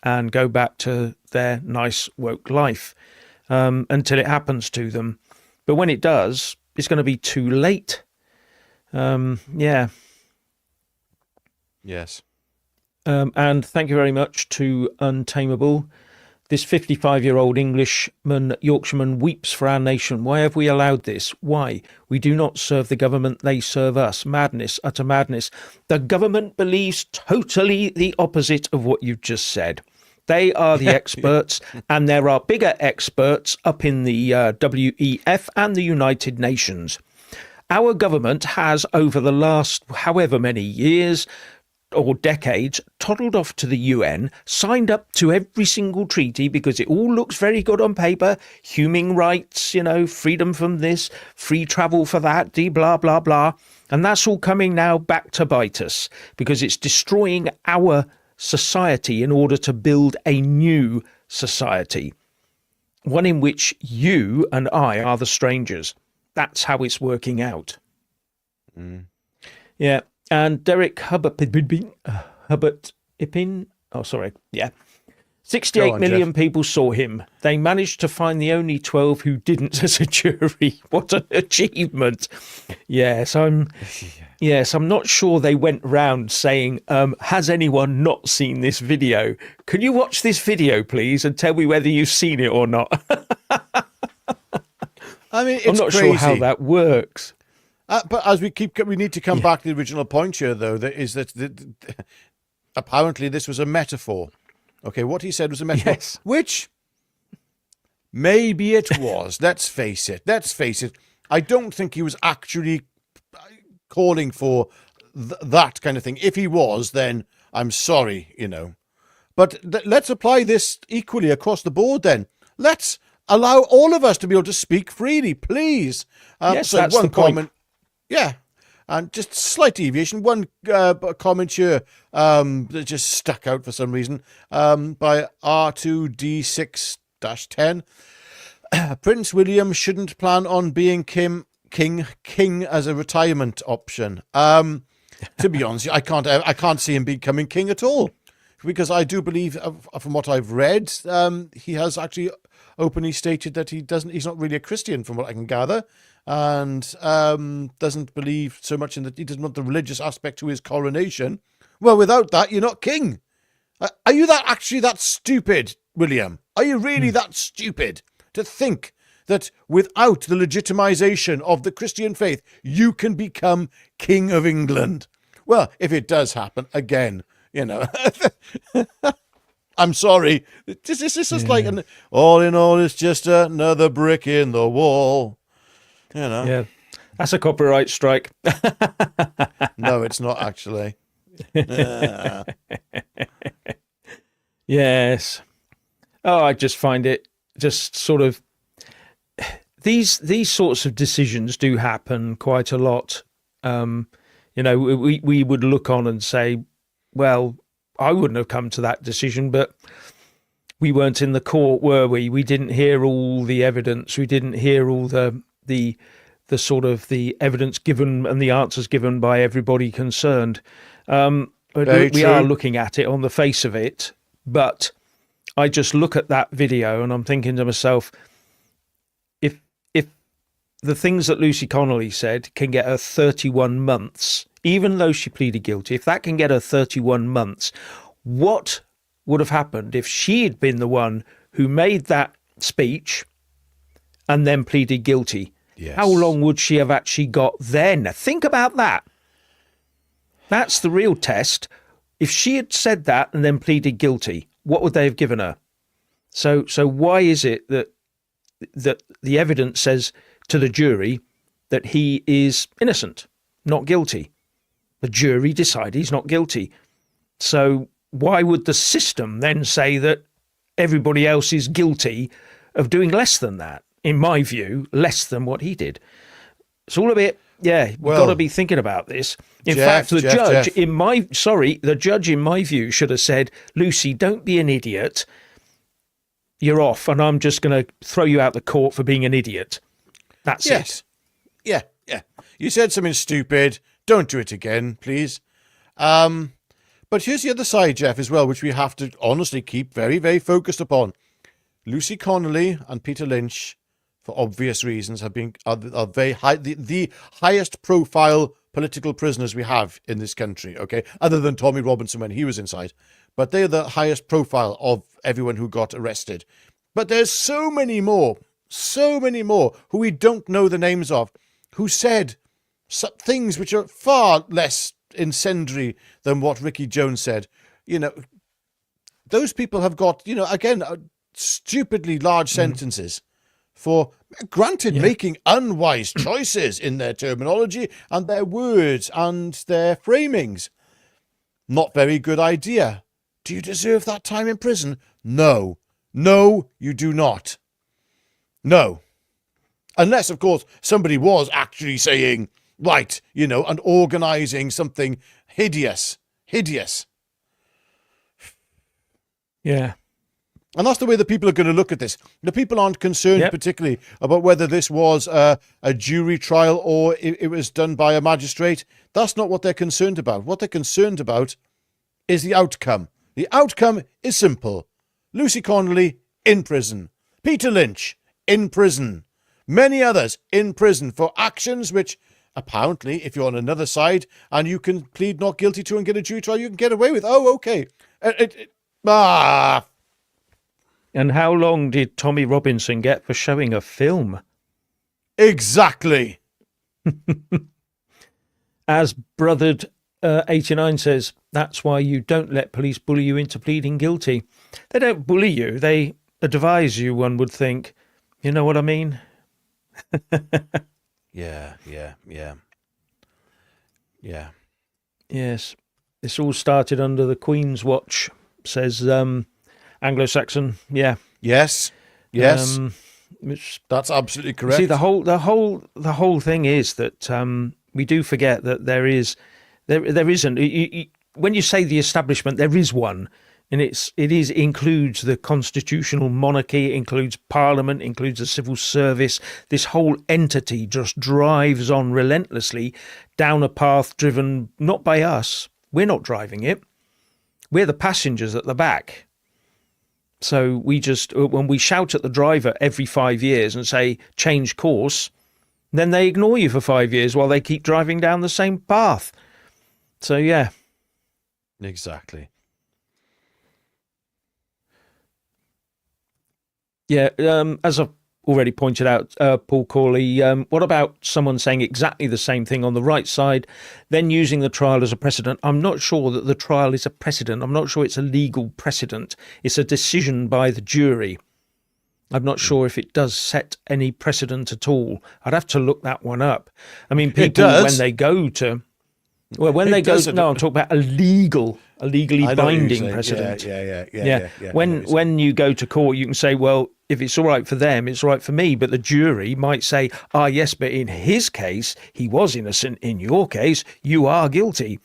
and go back to their nice woke life until it happens to them. But when it does, it's going to be too late. Yes. And thank you very much to Untamable. This 55-year-old Englishman, Yorkshireman, weeps for our nation. Why have we allowed this? Why? We do not serve the government, they serve us. Madness, utter madness. The government believes totally the opposite of what you've just said. They are the experts, and there are bigger experts up in the WEF and the United Nations. Our government has, over the last however many years or decades, toddled off to the UN, signed up to every single treaty because it all looks very good on paper. Human rights, freedom from this, free travel for that, blah, blah, blah. And that's all coming now back to bite us because it's destroying our society in order to build a new society. One in which you and I are the strangers. That's how it's working out. Yeah. And Derek Hubbard Ipin, 68 million people saw him. They managed to find the only 12 who didn't as a jury. What an achievement. Yes, I'm not sure they went round saying, has anyone not seen this video? Can you watch this video, please, and tell me whether you've seen it or not? I mean, it's I'm not crazy. sure how that works. But as we need to come back to the original point here, though, apparently this was a metaphor. Okay, what he said was a metaphor, Yes. which maybe it was. Let's face it. I don't think he was actually calling for that kind of thing. If he was, then I'm sorry, But let's apply this equally across the board then. Let's allow all of us to be able to speak freely, please. Yes, so that's one the point. comment. Yeah. And just slight deviation. One comment here that just stuck out for some reason by R2D6-10. Prince William shouldn't plan on being king as a retirement option. To be honest, I can't see him becoming king at all, because I do believe, from what I've read, he has actually openly stated that he's not really a Christian, from what I can gather, and doesn't believe so much in that. He doesn't want the religious aspect to his coronation. Well, without that, you're not king. Are you that stupid, William? Are you really that stupid to think that without the legitimization of the Christian faith, you can become King of England? Well, if it does happen, again, I'm sorry. This is just like, all in all, it's just another brick in the wall. Yeah, that's a copyright strike. No, it's not actually. Yes. Oh, I just find it just sort of, these sorts of decisions do happen quite a lot. We would look on and say, well, I wouldn't have come to that decision, but we weren't in the court, were we? We didn't hear all the evidence. We didn't hear all the sort of the evidence given and the answers given by everybody concerned. But we are looking at it on the face of it, but I just look at that video and I'm thinking to myself, if the things that Lucy Connolly said can get her 31 months, even though she pleaded guilty, if that can get her 31 months, what would have happened if she had been the one who made that speech and then pleaded guilty? Yes. How long would she have actually got then? Think about that. That's the real test. If she had said that and then pleaded guilty, what would they have given her? So why is it that the evidence says to the jury that he is innocent, not guilty? The jury decided he's not guilty. So why would the system then say that everybody else is guilty of doing less than that? In my view, less than what he did. It's all a bit, we've got to be thinking about this. In fact, the judge in my view should have said, Lucy, don't be an idiot. You're off, and I'm just going to throw you out the court for being an idiot. That's it. Yeah. You said something stupid. Don't do it again, please. But here's the other side, Jeff, as well, which we have to honestly keep very, very focused upon. Lucy Connolly and Peter Lynch, for obvious reasons, are very high, the highest profile political prisoners we have in this country, okay? Other than Tommy Robinson when he was inside. But they're the highest profile of everyone who got arrested. But there's so many more who we don't know the names of, who said things which are far less incendiary than what Vicky Jones said. Those people have got, again, stupidly large sentences for, granted, making unwise choices in their terminology and their words and their framings. Not very good idea. Do you deserve that time in prison? No. No, you do not. No. Unless, of course, somebody was actually saying, right, and organising something hideous. Yeah. And that's the way the people are going to look at this. The people aren't concerned particularly about whether this was a jury trial or it was done by a magistrate. That's not what they're concerned about. What they're concerned about is the outcome. The outcome is simple. Lucy Connolly in prison. Peter Lynch in prison. Many others in prison for actions which, apparently, if you're on another side and you can plead not guilty to and get a jury trial, you can get away with. Oh, okay. And how long did Tommy Robinson get for showing a film? Exactly. As Brothered 89 says, that's why you don't let police bully you into pleading guilty. They don't bully you. They advise you, one would think. You know what I mean? Yeah. Yes. This all started under the Queen's watch, says Anglo-Saxon. Yeah. Yes. That's absolutely correct. See, the whole thing is that we do forget that there isn't. When you say the establishment, there is one, and it includes the constitutional monarchy, includes Parliament, includes the civil service. This whole entity just drives on relentlessly down a path driven not by us. We're not driving it. We're the passengers at the back. So we just, when we shout at the driver every 5 years and say, change course, then they ignore you for 5 years while they keep driving down the same path. So, yeah. Exactly. Yeah, as I've already pointed out, Paul Corley, what about someone saying exactly the same thing on the right side, then using the trial as a precedent? I'm not sure that the trial is a precedent. I'm not sure it's a legal precedent. It's a decision by the jury. I'm not sure if it does set any precedent at all. I'd have to look that one up. I mean, people, when they go to... Well, when they go... No, I'm talking about a legally binding precedent. Yeah. When you go to court, you can say, well, if it's all right for them, it's all right for me. But the jury might say, yes, but in his case, he was innocent. In your case, you are guilty.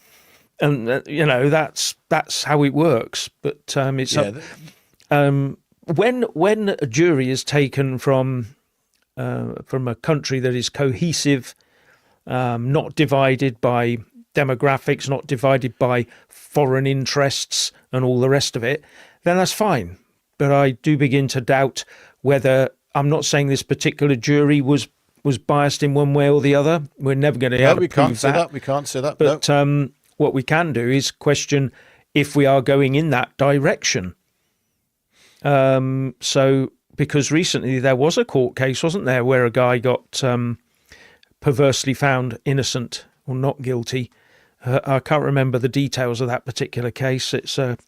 And, that's how it works. But it's... When a jury is taken from a country that is cohesive, not divided by demographics, not divided by foreign interests and all the rest of it, then that's fine. But I do begin to doubt whether, I'm not saying this particular jury was biased in one way or the other. We're never going to be able to prove that. We can't say that. But what we can do is question if we are going in that direction. So, because recently there was a court case, wasn't there, where a guy got perversely found innocent or not guilty. I can't remember the details of that particular case. It's a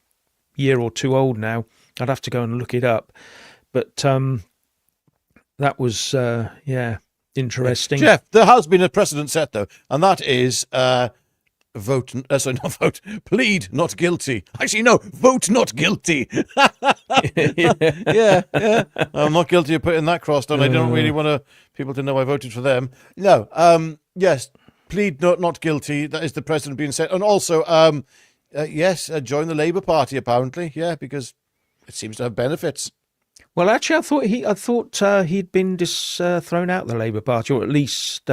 year or two old now. I'd have to go and look it up. But that was, interesting. Jeff, there has been a precedent set, though, and that is... plead not guilty. Actually, no, vote not guilty. yeah. I'm not guilty of putting that cross down. I don't really want people to know I voted for them. No, yes, plead not guilty. That is the precedent being set. And also, join the Labour Party, apparently. Yeah, because it seems to have benefits. Well, actually, I thought he'd been thrown out of the Labour Party, or at least...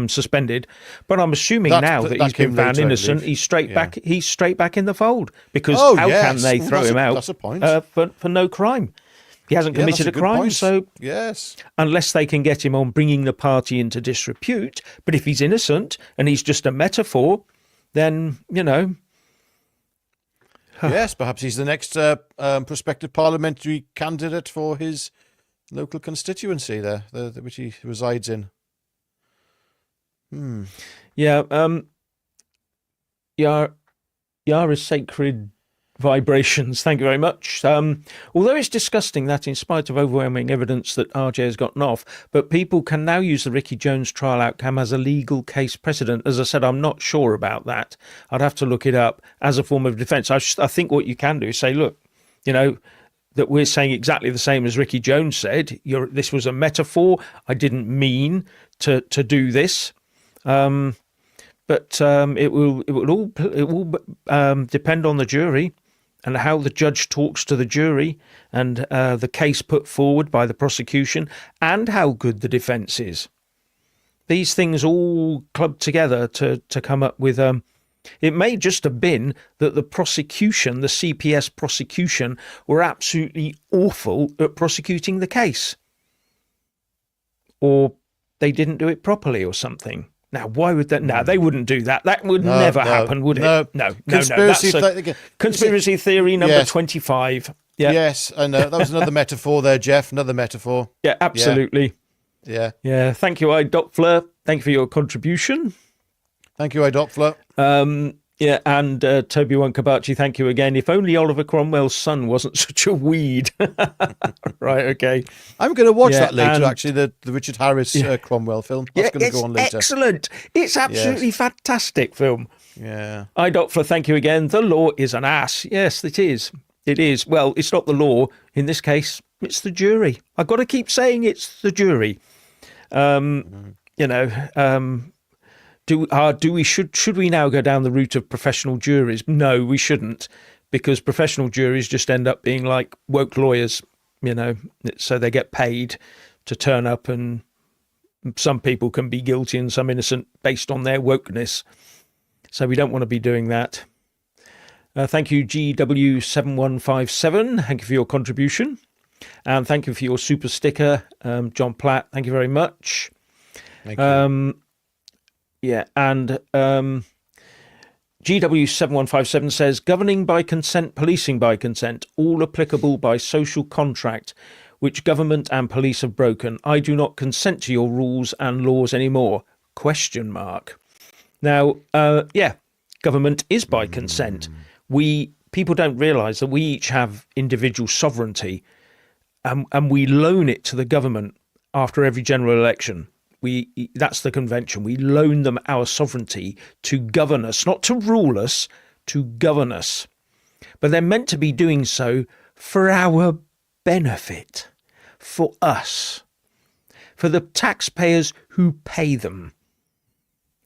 suspended. But I'm assuming now that he's been found innocent, he's straight back. He's straight back in the fold, because how can they throw him out? That's a point. For no crime? He hasn't committed a crime, point. So yes, unless they can get him on bringing the party into disrepute. But if he's innocent and he's just a metaphor, then yes, perhaps he's the next prospective parliamentary candidate for his local constituency there, which he resides in. Yeah, Yara Sacred Vibrations, thank you very much. Although it's disgusting that in spite of overwhelming evidence that RJ has gotten off, but people can now use the Vicky Jones trial outcome as a legal case precedent. As I said, I'm not sure about that. I'd have to look it up as a form of defence. I think what you can do is say, look, that we're saying exactly the same as Vicky Jones said. This was a metaphor. I didn't mean to do this. But it will all depend on the jury and how the judge talks to the jury and the case put forward by the prosecution and how good the defence is. These things all club together to come up with it may just have been that the prosecution, the CPS prosecution, were absolutely awful at prosecuting the case, or they didn't do it properly or something. Now, why would that? No, they wouldn't do that. That would never happen, would it? No. Conspiracy theory number 25. Yeah. Yes, I know. That was another metaphor there, Jeff. Another metaphor. Yeah, absolutely. Yeah. Yeah. Thank you, Doc Fleur. Thank you for your contribution. Thank you, Idopfler. Yeah, and Toby Wankabachi, thank you again. If only Oliver Cromwell's son wasn't such a weed. Right, okay. I'm going to watch that later, and- actually, the Richard Harris Cromwell film. That's going to go on later. Excellent. It's absolutely fantastic film. Yeah. Idopfler, thank you again. The law is an ass. Yes, it is. It is. Well, it's not the law. In this case, it's the jury. I've got to keep saying it's the jury. Should we now go down the route of professional juries? No, we shouldn't, because professional juries just end up being like woke lawyers, so they get paid to turn up, and some people can be guilty and some innocent based on their wokeness. So we don't want to be doing that. Thank you, GW7157. Thank you for your contribution. And thank you for your super sticker, John Platt. Thank you very much. Thank you. Yeah, and GW7157 says, governing by consent, policing by consent, all applicable by social contract, which government and police have broken. I do not consent to your rules and laws anymore. ? Now, government is by consent. People don't realise that we each have individual sovereignty, and we loan it to the government after every general election. That's the convention. We loan them our sovereignty to govern us, not to rule us, to govern us. But they're meant to be doing so for our benefit, for us, for the taxpayers who pay them,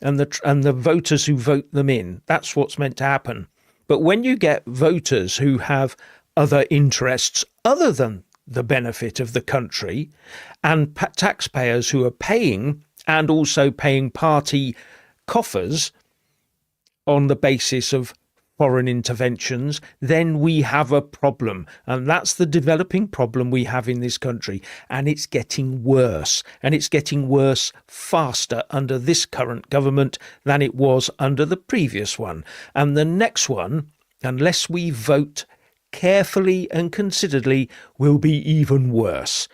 and the voters who vote them in. That's what's meant to happen. But when you get voters who have other interests other than the benefit of the country, and taxpayers who are paying, and also paying party coffers on the basis of foreign interventions, then we have a problem. And that's the developing problem we have in this country. And it's getting worse. And it's getting worse faster under this current government than it was under the previous one. And the next one, unless we vote carefully and consideredly, will be even worse.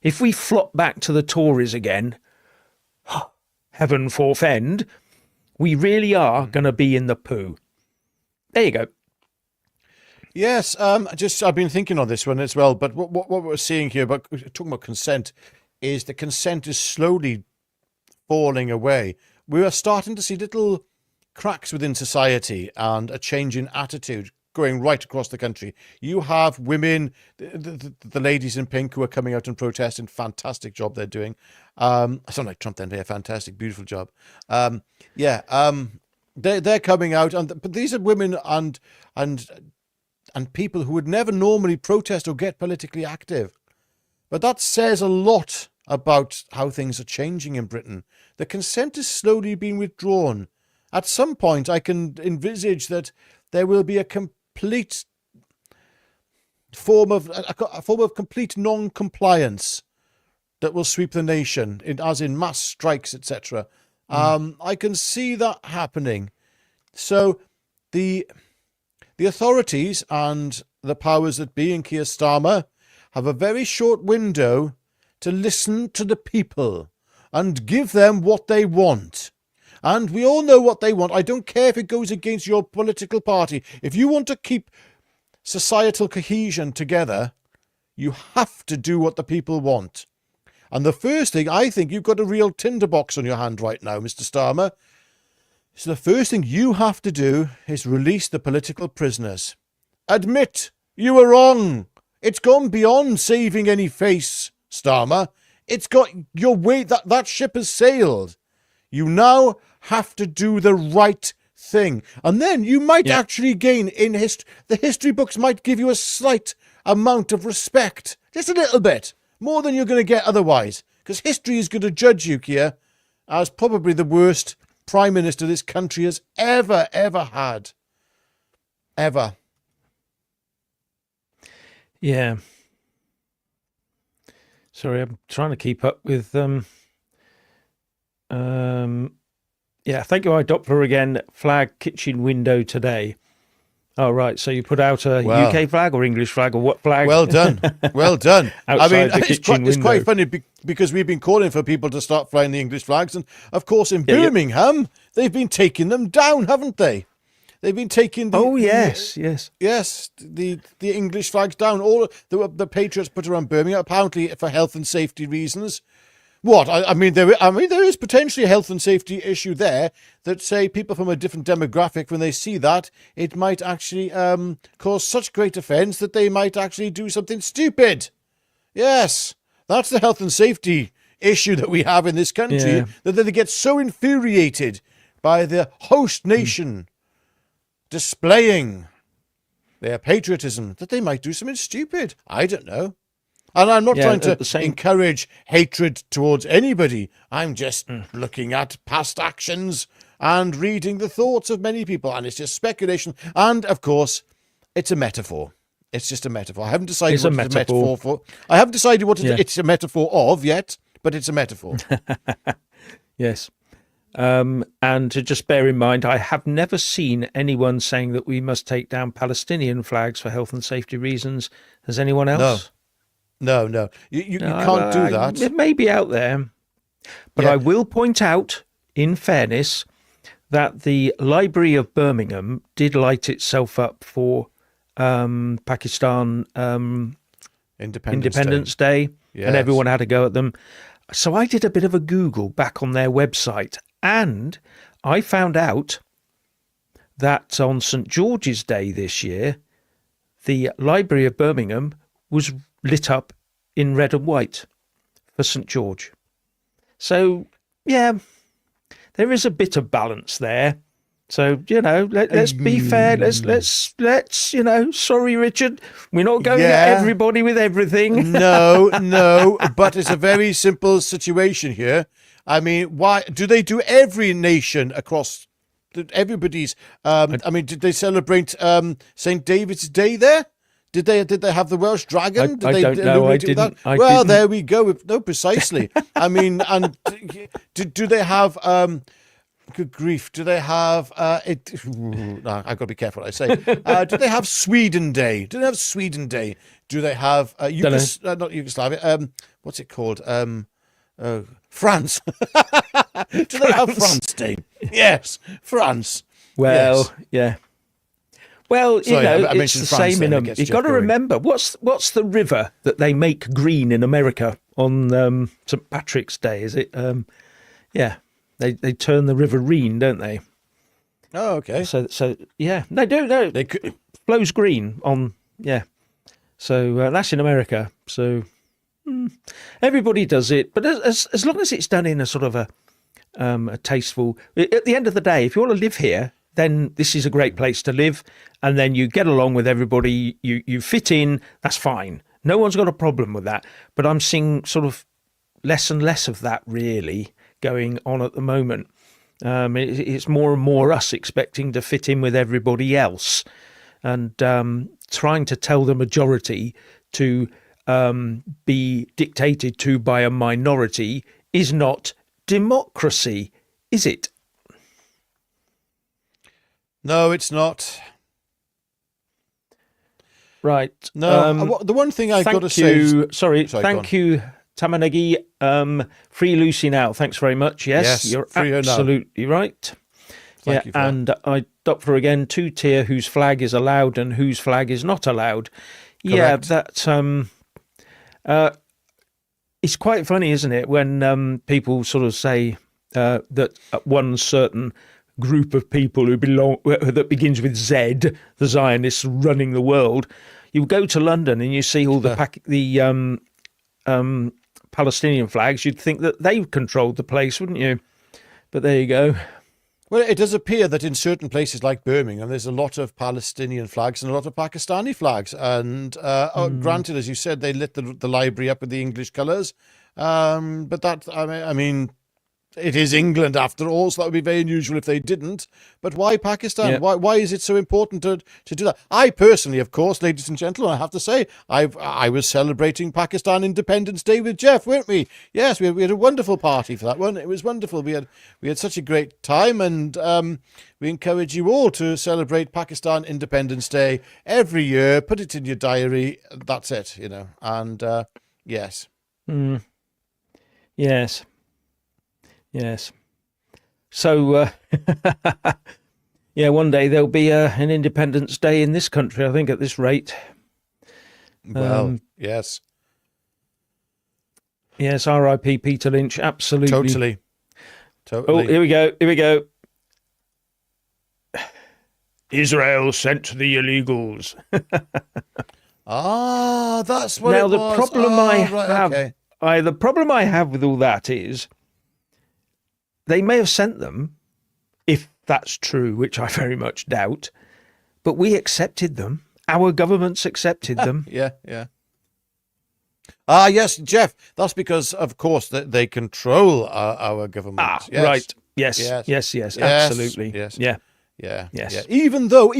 If we flop back to the Tories again, heaven forfend, we really are going to be in the poo. There you go. Yes, I've been thinking on this one as well, but what we're seeing here, about talking about consent, is the consent is slowly falling away. We are starting to see little cracks within society and a change in attitude going right across the country. You have women, the ladies in pink who are coming out and protesting. Fantastic job they're doing. I sound like Trump then, but yeah, fantastic, beautiful job. They're coming out, but these are women and people who would never normally protest or get politically active. But that says a lot about how things are changing in Britain. The consent is slowly being withdrawn. At some point, I can envisage that there will be a complete form of complete non-compliance that will sweep the nation, as in mass strikes, etc. I can see that happening. So the authorities and the powers that be in Keir Starmer have a very short window to listen to the people and give them what they want. And we all know what they want. I don't care if it goes against your political party. If you want to keep societal cohesion together, you have to do what the people want. And the first thing, I think you've got a real tinderbox on your hand right now, Mr. Starmer. So the first thing you have to do is release the political prisoners. Admit you were wrong. It's gone beyond saving any face, Starmer. It's got your way, that ship has sailed. You now have to do the right thing. And then you might actually gain in history. The history books might give you a slight amount of respect. Just a little bit. More than you're going to get otherwise. Because history is going to judge you, Keir, as probably the worst Prime Minister this country has ever had. Ever. Yeah. Sorry, I'm trying to keep up with yeah, thank you, Doppler again. Flag kitchen window today. Oh, right. So you put out a UK flag or English flag or what flag? Well done. Well done. Outside the kitchen it's quite window. funny because we've been calling for people to start flying the English flags. And, of course, in Birmingham, they've been taking them down, haven't they? They've been taking yes. the English flags down. All the Patriots put around Birmingham, apparently for health and safety reasons. What? I mean, there is potentially a health and safety issue there that, say, people from a different demographic, when they see that, it might actually cause such great offence that they might actually do something stupid. Yes, that's the health and safety issue that we have in this country, that they get so infuriated by the host nation displaying their patriotism that they might do something stupid. I don't know. And I'm not trying to encourage hatred towards anybody. I'm just looking at past actions and reading the thoughts of many people. And it's just speculation. And, of course, it's a metaphor. It's just a metaphor. I haven't decided what it's a metaphor for. I haven't decided what it's a metaphor of yet, but it's a metaphor. Yes. And to just bear in mind, I have never seen anyone saying that we must take down Palestinian flags for health and safety reasons. Has anyone else? No. You can't do that. It may be out there. But I will point out, in fairness, that the Library of Birmingham did light itself up for Pakistan Independence Day. Yes. And everyone had a go at them. So I did a bit of a Google back on their website, and I found out that on St. George's Day this year, the Library of Birmingham was lit up in red and white for St. George. So, yeah, there is a bit of balance there. So, let's be fair. Let's, sorry, Richard, we're not going at everybody with everything. No, but it's a very simple situation here. I mean, why do they do every nation across everybody's? Did they celebrate St. David's Day there? Did they have the Welsh dragon? I don't know. I didn't. Well, there we go. No, precisely. I mean, and do they have? Good grief! Do they have it? No, I've got to be careful what I say. Do they have Sweden Day? Do they have Sweden Day? Do they have not Yugoslavia? What's it called? France. Do they have France Day? Yes, France. Well, yes. Yeah. Well, Sorry, it's the same in them. You've got to remember, what's the river that they make green in America on St. Patrick's Day? Is it? They turn the river Rhine, don't they? Oh, okay. So yeah, they do. No, it flows green on. Yeah. So that's in America. So everybody does it, but as long as it's done in a sort of a tasteful. At the end of the day, if you want to live here, then this is a great place to live, and then you get along with everybody, you fit in, that's fine. No one's got a problem with that. But I'm seeing sort of less and less of that really going on at the moment. It's more and more us expecting to fit in with everybody else, and trying to tell the majority to be dictated to by a minority is not democracy, is it? No, it's not. Right. No, the one thing I've got to say... Sorry, thank you, Tamanagi. Free Lucy now. Thanks very much. Yes, you're absolutely right. Thank you for and I opt for again, two-tier, whose flag is allowed and whose flag is not allowed. Correct. Yeah, that... it's quite funny, isn't it, when people sort of say that one certain group of people that begins with Z, the Zionists running the world. You go to London and you see all the Palestinian flags. You'd think that they controlled the place, wouldn't you? But there you go. Well, it does appear that in certain places like Birmingham, there's a lot of Palestinian flags and a lot of Pakistani flags. And granted, as you said, they lit the library up with the English colours. But that, I mean, it is England after all, so that would be very unusual if they didn't. But why Pakistan? Yeah. Why is it so important to do that? I personally, of course, ladies and gentlemen, I have to say, I was celebrating Pakistan Independence Day with Jeff, weren't we? Yes, we had a wonderful party for that one. It was wonderful. We had such a great time, and we encourage you all to celebrate Pakistan Independence Day every year. Put it in your diary. That's it, And yes. Yes. Yes. So, yeah, one day there'll be an Independence Day in this country, I think, at this rate. Well, yes. Yes, R.I.P. Peter Lynch, absolutely. Totally. Oh, here we go. Israel sent the illegals. That's what now, it the was. problem Okay. the problem I have with all that is they may have sent them, if that's true, which I very much doubt, but we accepted them. Our governments accepted them. Yeah. Yes, Jeff. That's because, of course, they control our government. Yes. Right. Yes, absolutely. Yes. Yeah. Yes. Yeah. Even though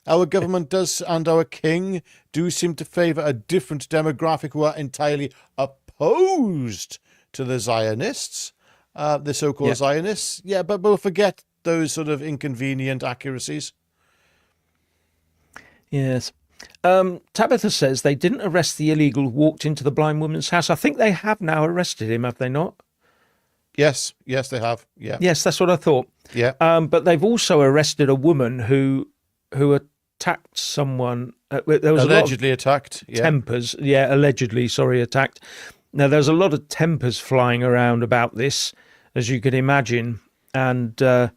our government does and our king do seem to favour a different demographic who are entirely opposed to the Zionists, the so-called Zionists. Yeah, but we'll forget those sort of inconvenient accuracies. Yes. Tabitha says they didn't arrest the illegal who walked into the blind woman's house. I think they have now arrested him, have they not? Yes, they have. Yeah. Yes, that's what I thought. Yeah. But they've also arrested a woman who attacked someone. There was allegedly a lot of attacked. Yeah. Tempers. Yeah, allegedly. Sorry, attacked. Now there's a lot of tempers flying around about this, as you can imagine, but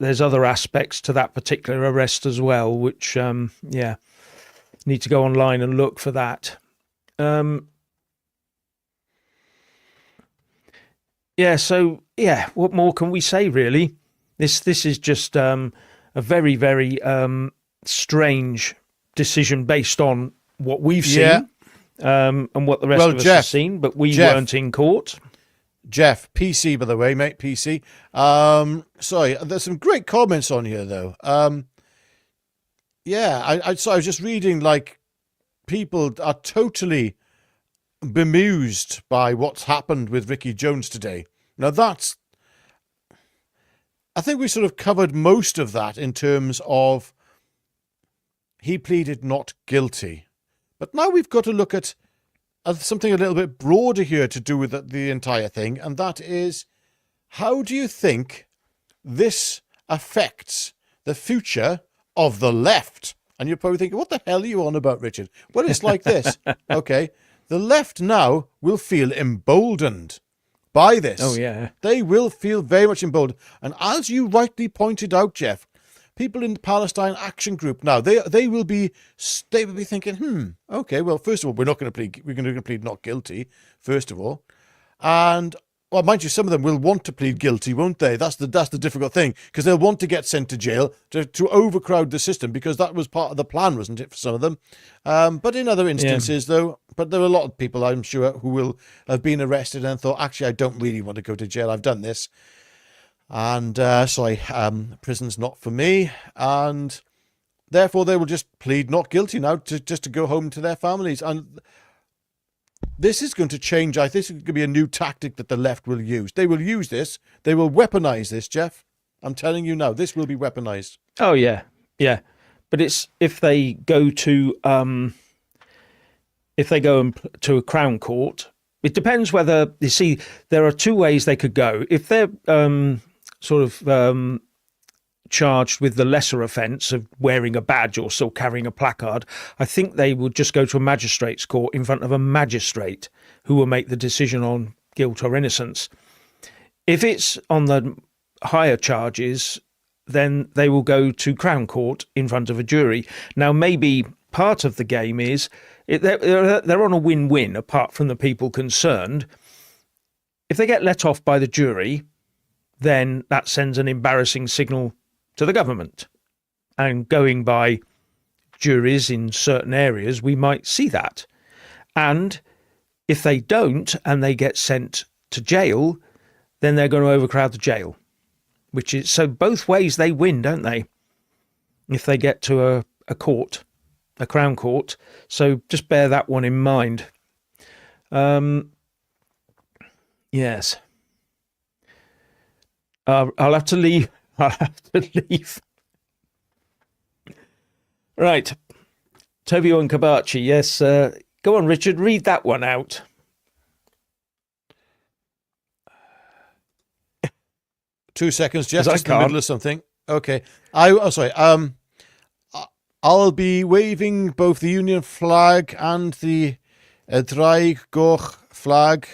there's other aspects to that particular arrest as well, which need to go online and look for that. What more can we say, really? This is just a very, very strange decision based on what we've seen and what the rest of us have seen, but we weren't in court. Jeff, PC, by the way, mate, PC. Sorry, there's some great comments on here, though. I was just reading, like, people are totally bemused by what's happened with Vicky Jones today. Now, I think we sort of covered most of that in terms of he pleaded not guilty. But now we've got to look at something a little bit broader here to do with the entire thing, and that is, how do you think this affects the future of the left? And you're probably thinking, what the hell are you on about, Richard? Well, it's like this. Okay, the left now will feel emboldened by this. Oh, yeah. They will feel very much emboldened. And as you rightly pointed out, Jeff, people in the Palestine Action Group now, they will be thinking, okay, well, first of all, we're going to plead not guilty, first of all. And, well, mind you, some of them will want to plead guilty, won't they? That's the difficult thing, because they'll want to get sent to jail to overcrowd the system, because that was part of the plan, wasn't it, for some of them? But in other instances, though, but there are a lot of people, I'm sure, who will have been arrested and thought, actually, I don't really want to go to jail. I've done this. And prison's not for me, and therefore they will just plead not guilty now to go home to their families. And this is going to change. I think this is going to be a new tactic that the left will use. They will use this. They will weaponize this, Jeff. I'm telling you now, this will be weaponized. Oh yeah. But it's if they go to a Crown Court. It depends whether, you see, there are two ways they could go. If they're charged with the lesser offence of wearing a badge or still carrying a placard, I think they would just go to a magistrate's court in front of a magistrate who will make the decision on guilt or innocence. If it's on the higher charges, then they will go to Crown Court in front of a jury. Now, maybe part of the game is they're on a win-win apart from the people concerned. If they get let off by the jury, then that sends an embarrassing signal to the government. And going by juries in certain areas, we might see that. And if they don't and they get sent to jail, then they're going to overcrowd the jail. So both ways they win, don't they? If they get to a court, a Crown Court. So just bear that one in mind. Yes. I'll have to leave. Right. Tobio and Kabachi. Yes. Go on, Richard. Read that one out. 2 seconds, Jeff. 'Cause I Just in the middle can't. of something. Okay. Sorry. I'll be waving both the Union flag and the Draig Goch flag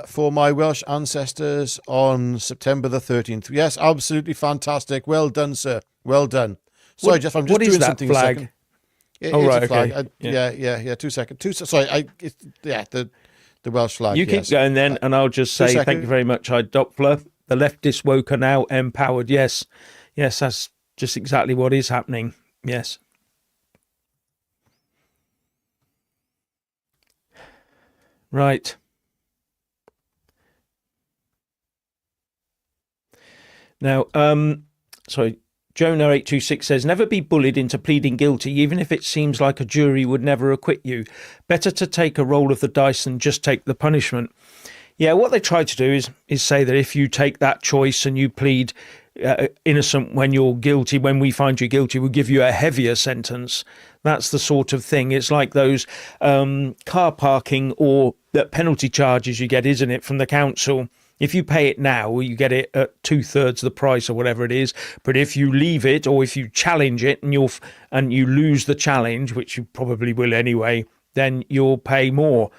for my Welsh ancestors on September the 13th. Yes, absolutely fantastic. Well done, sir. Well done. Sorry, Jeff, I'm just what is doing that something flag? a second. Oh, It's right, a flag. okay. Yeah. 2 seconds. Sorry, the Welsh flag. You keep yes. going then, and I'll just say thank seconds. you very much, Doppler. The leftist woke are now empowered. Yes, that's just exactly what is happening. Yes. Right. Now, sorry, Jonah826 says, never be bullied into pleading guilty, even if it seems like a jury would never acquit you. Better to take a roll of the dice than just take the punishment. Yeah, what they try to do is say that if you take that choice and you plead innocent when you're guilty, when we find you guilty, we'll give you a heavier sentence. That's the sort of thing. It's like those car parking or penalty charges you get, isn't it, from the council? If you pay it now, you get it at 2/3 the price or whatever it is. But if you leave it, or if you challenge it and you lose the challenge, which you probably will anyway, then you'll pay more.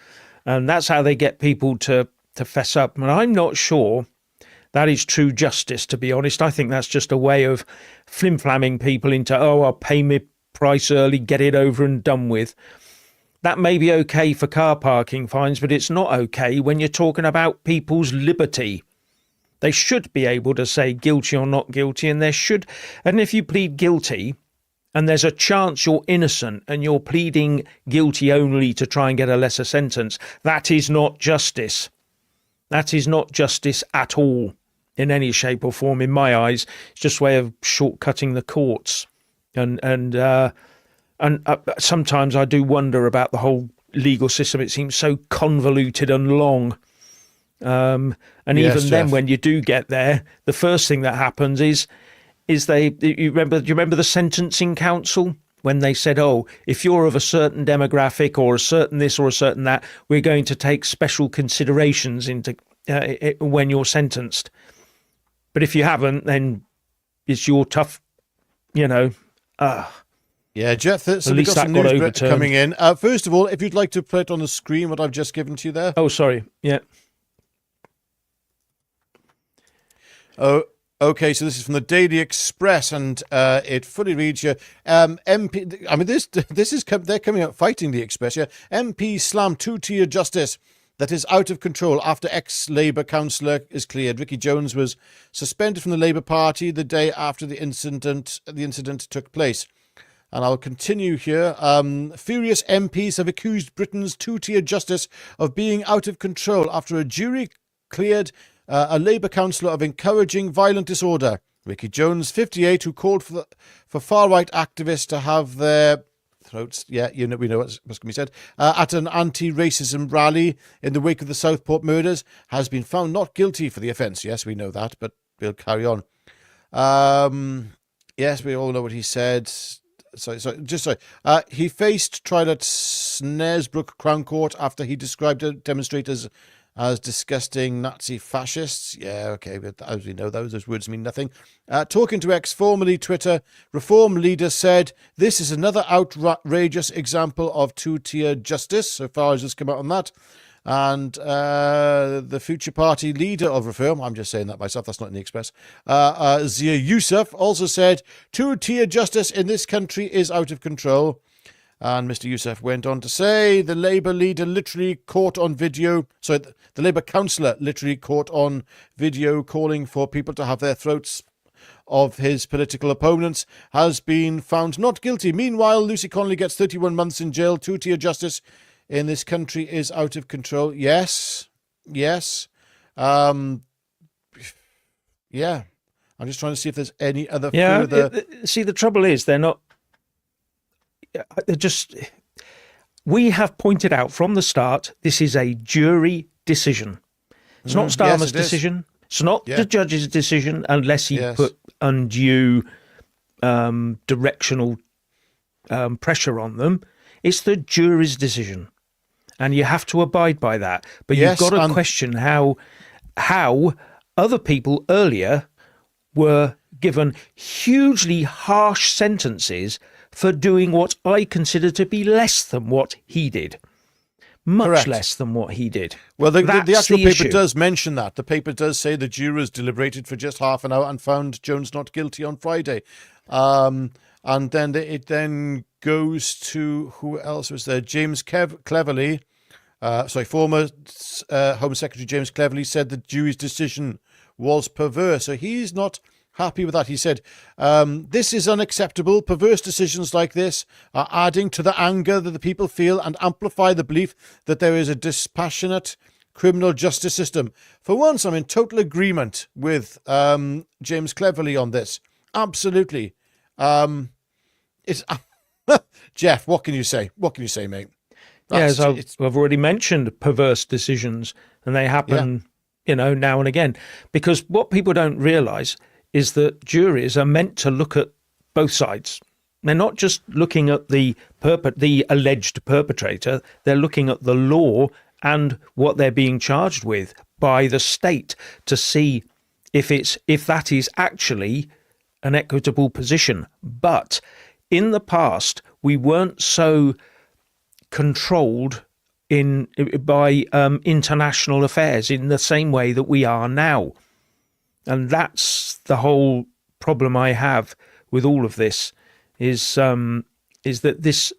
And that's how they get people to fess up. And I'm not sure that is true justice, to be honest. I think that's just a way of flim-flamming people into, I'll pay my price early, get it over and done with. That may be okay for car parking fines, but it's not okay when you're talking about people's liberty. They should be able to say guilty or not guilty, and if you plead guilty and there's a chance you're innocent and you're pleading guilty only to try and get a lesser sentence, that is not justice. That is not justice at all, in any shape or form, in my eyes. It's just a way of shortcutting the courts. And sometimes I do wonder about the whole legal system. It seems so convoluted and long. And Yes, even then, Jeff. when you do get there, the first thing that happens is do you remember the sentencing council? When they said, if you're of a certain demographic or a certain this or a certain that, we're going to take special considerations into when you're sentenced. But if you haven't, then it's your tough, Yeah, Jeff, so At we've least got some that got news overturned. coming in. First of all, if you'd like to put it on the screen, what I've just given to you there. Oh, sorry. Yeah. Oh, okay, so this is from the Daily Express, and it fully reads here. MP, I mean, they're coming out fighting the Express here. MP slam two-tier justice that is out of control after ex-Labour councillor is cleared. Vicky Jones was suspended from the Labour Party the day after the incident took place. And I'll continue here. Furious MPs have accused Britain's two-tier justice of being out of control after a jury cleared a Labour councillor of encouraging violent disorder. Vicky Jones, 58, who called for far-right activists to have their throats, we know what's going to be said, at an anti-racism rally in the wake of the Southport murders, has been found not guilty for the offence. Yes, we know that, but we'll carry on. Yes, we all know what he said. He faced trial at Snaresbrook Crown Court after he described demonstrators as disgusting Nazi fascists. Yeah, okay, but as we know, those words mean nothing. Talking to X, formerly Twitter, Reform leader said, this is another outrageous example of two-tier justice, so far as has come out on that. And the future party leader of Reform, I'm just saying that myself, that's not in the Express, Zia Yousaf, also said, two-tier justice in this country is out of control. And Mr. Yousaf went on to say the Labour leader literally caught on video, the Labour councillor literally caught on video calling for people to have their throats of his political opponents, has been found not guilty. Meanwhile, Lucy Connolly gets 31 months in jail. Two-tier justice in this country is out of control. Yes. Yeah. I'm just trying to see if there's any other further... See, the trouble is we have pointed out from the start, this is a jury decision. It's not Starmer's decision. It's not the judge's decision unless he put undue directional pressure on them. It's the jury's decision. And you have to abide by that. But you've got to question how other people earlier were given hugely harsh sentences for doing what I consider to be less than what he did. Much Correct. less than what he did. Well, the actual paper issue. does mention that. The paper does say the jurors deliberated for just half an hour and found Jones not guilty on Friday. And then it then goes to, who else was there? James Cleverly, former Home Secretary James Cleverly said the jury's decision was perverse. So he's not happy with that. He said, this is unacceptable. Perverse decisions like this are adding to the anger that the people feel and amplify the belief that there is a dispassionate criminal justice system. For once, I'm in total agreement with James Cleverly on this. Absolutely. It's Jeff, what can you say? What can you say, mate? Yes, I've already mentioned perverse decisions, and they happen, now and again. Because what people don't realise is that juries are meant to look at both sides. They're not just looking at the alleged perpetrator. They're looking at the law and what they're being charged with by the state to see if that is actually an equitable position. But in the past, we weren't so controlled by international affairs in the same way that we are now. And that's the whole problem I have with all of this is that this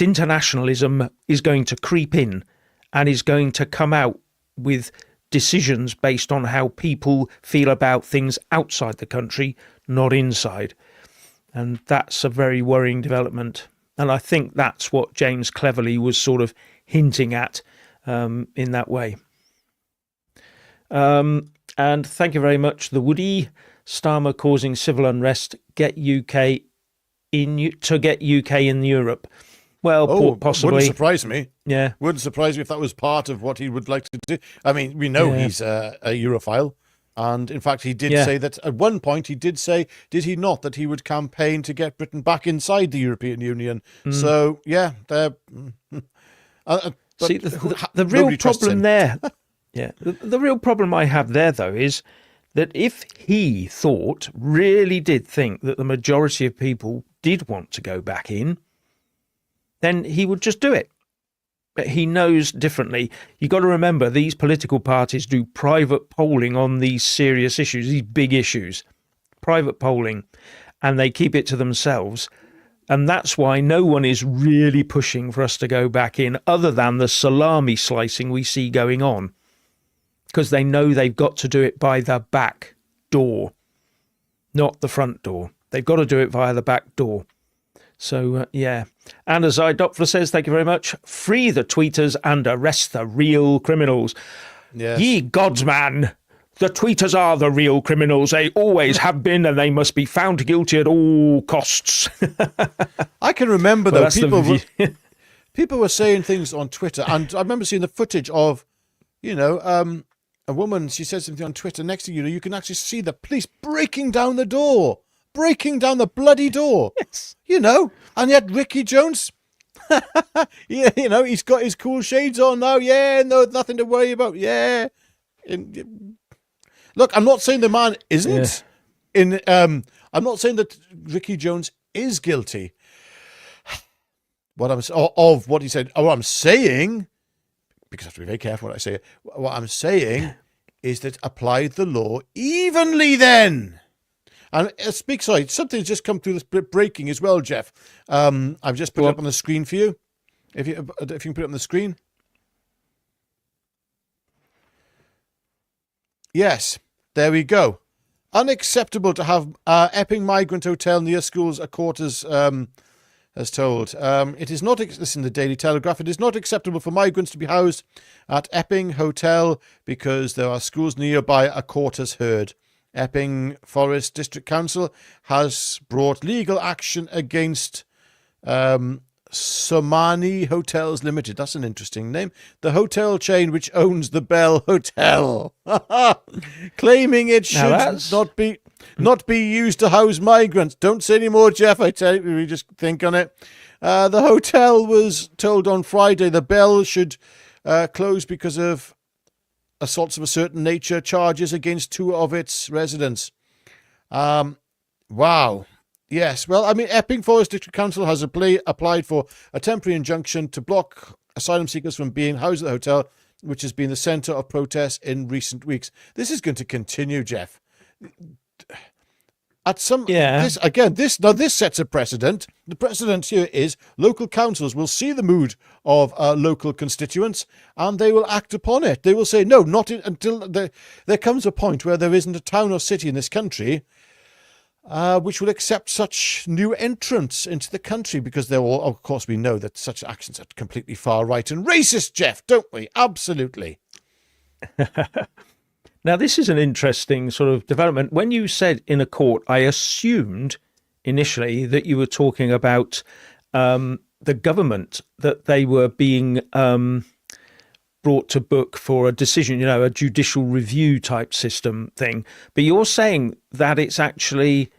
internationalism is going to creep in and is going to come out with decisions based on how people feel about things outside the country, not inside. And that's a very worrying development. And I think that's what James Cleverly was sort of hinting at in that way. And thank you very much, The Woody. Starmer causing civil unrest, get UK in Europe. Well, possibly. Wouldn't surprise me. Yeah. Wouldn't surprise me if that was part of what he would like to do. I mean, we know he's a Europhile. And in fact, he did say that at one point, he did say, did he not, that he would campaign to get Britain back inside the European Union. So, yeah. See, the real problem there, the real problem I have there, though, is that if he really did think that the majority of people did want to go back in, then he would just do it. But he knows differently. You've got to remember, these political parties do private polling on these serious issues, these big issues, private polling, and they keep it to themselves. And that's why no one is really pushing for us to go back in, other than the salami slicing we see going on, because they know they've got to do it by the back door, not the front door. They've got to do it via the back door. So, And as Idopfer says, thank you very much, free the tweeters and arrest the real criminals. Yes. Ye gods, man, the tweeters are the real criminals. They always have been, and they must be found guilty at all costs. I can remember, though, people were saying things on Twitter, and I remember seeing the footage of, a woman, she said something on Twitter, next thing you can actually see the police breaking down the bloody door. Yes. And yet Vicky Jones, he's got his cool shades on now. Yeah, no, nothing to worry about. Yeah. Look, I'm not saying the man isn't. I'm not saying that Vicky Jones is guilty. Of what he said. What I'm saying, because I have to be very careful what I say. What I'm saying is that apply the law evenly then. And something's just come through this breaking as well, Jeff. I've just put it up on the screen for you. If you can put it on the screen. Yes, there we go. Unacceptable to have Epping Migrant Hotel near schools, a court has told. It is not, this is in the Daily Telegraph, it is not acceptable for migrants to be housed at Epping Hotel because there are schools nearby, a court has heard. Epping Forest District Council has brought legal action against Somani Hotels Limited. That's an interesting name. The hotel chain which owns the Bell Hotel, claiming it should not be used to house migrants. Don't say any more, Jeff. I tell you, we just think on it. The hotel was told on Friday the Bell should close because of assaults of a certain nature charges against 2 of its residents. Wow. Yes. Well, I mean, Epping Forest District Council has applied for a temporary injunction to block asylum seekers from being housed at the hotel, which has been the centre of protests in recent weeks. This is going to continue, Jeff. This sets a precedent. The precedent here is local councils will see the mood of local constituents and they will act upon it. They will say, no, until there comes a point where there isn't a town or city in this country which will accept such new entrants into the country, because of course, we know that such actions are completely far right and racist, Jeff, don't we? Absolutely. Now, this is an interesting sort of development. When you said in a court, I assumed initially that you were talking about the government, that they were being brought to book for a decision, a judicial review type system thing. But you're saying that it's actually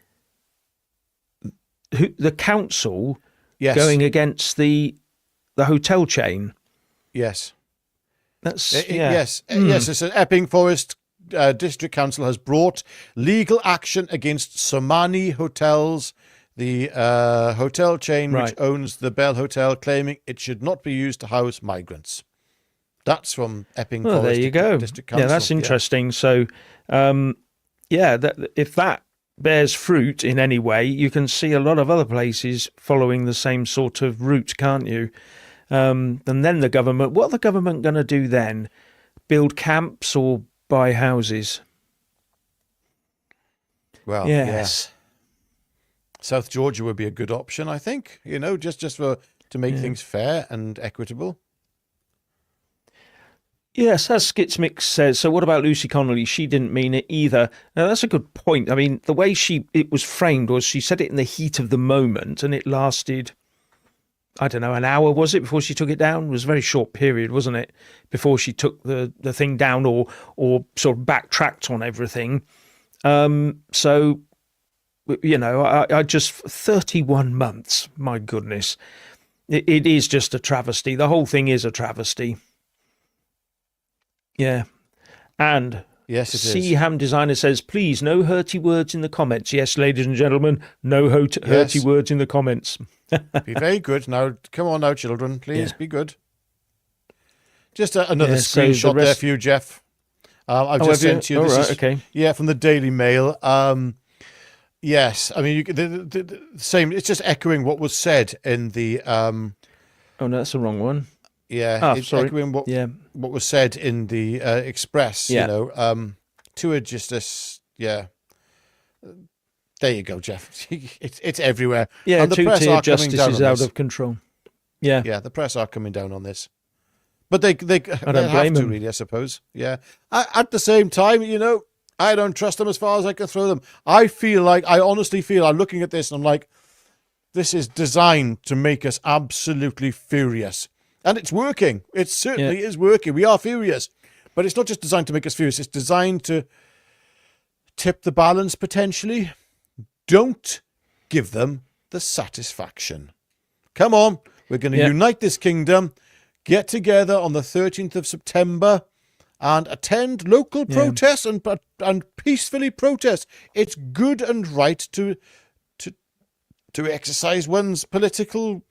the council going against the hotel chain. Yes. Yes. Yes, it's an Epping Forest District Council has brought legal action against Somani Hotels, the hotel chain which owns the Bell Hotel, claiming it should not be used to house migrants. That's from Epping Forest there you go. District Council. Yeah, that's interesting. So, if that bears fruit in any way, you can see a lot of other places following the same sort of route, can't you? And then the government, what are the government going to do then? Build camps or buy houses? Well, yes. South Georgia would be a good option, I think, just to make things fair and equitable. Yes, as Skitsmix says, so what about Lucy Connolly? She didn't mean it either. Now, that's a good point. I mean, the way it was framed was she said it in the heat of the moment, and it lasted, I don't know, an hour, was it, before she took it down? It was a very short period, wasn't it, before she took the thing down or sort of backtracked on everything. So, I just, 31 months, my goodness. It is just a travesty. The whole thing is a travesty. Yeah. And yes, it is. Ham Designer says, please, no hurty words in the comments. Yes, ladies and gentlemen, no hurty words in the comments. Be very good. Now, come on now, children. Please be good. Just another screenshot there for you, Jeff. I've just sent you. This is, okay. Yeah, from the Daily Mail. Yes, I mean, the same. It's just echoing what was said in the... oh, no, that's the wrong one. Yeah, it's echoing what was said in the Express, to a justice, there you go, Jeff. It's everywhere. Yeah, and the press are justice coming down is out of control. Yeah. Yeah, the press are coming down on this. But they have to, really, I suppose. Yeah. At the same time, I don't trust them as far as I can throw them. I honestly feel, I'm looking at this and I'm like, this is designed to make us absolutely furious. And it's working. It certainly is working. We are furious. But it's not just designed to make us furious. It's designed to tip the balance, potentially. Don't give them the satisfaction. Come on. We're going to unite this kingdom, get together on the 13th of September, and attend local protests and peacefully protest. It's good and right to exercise one's political,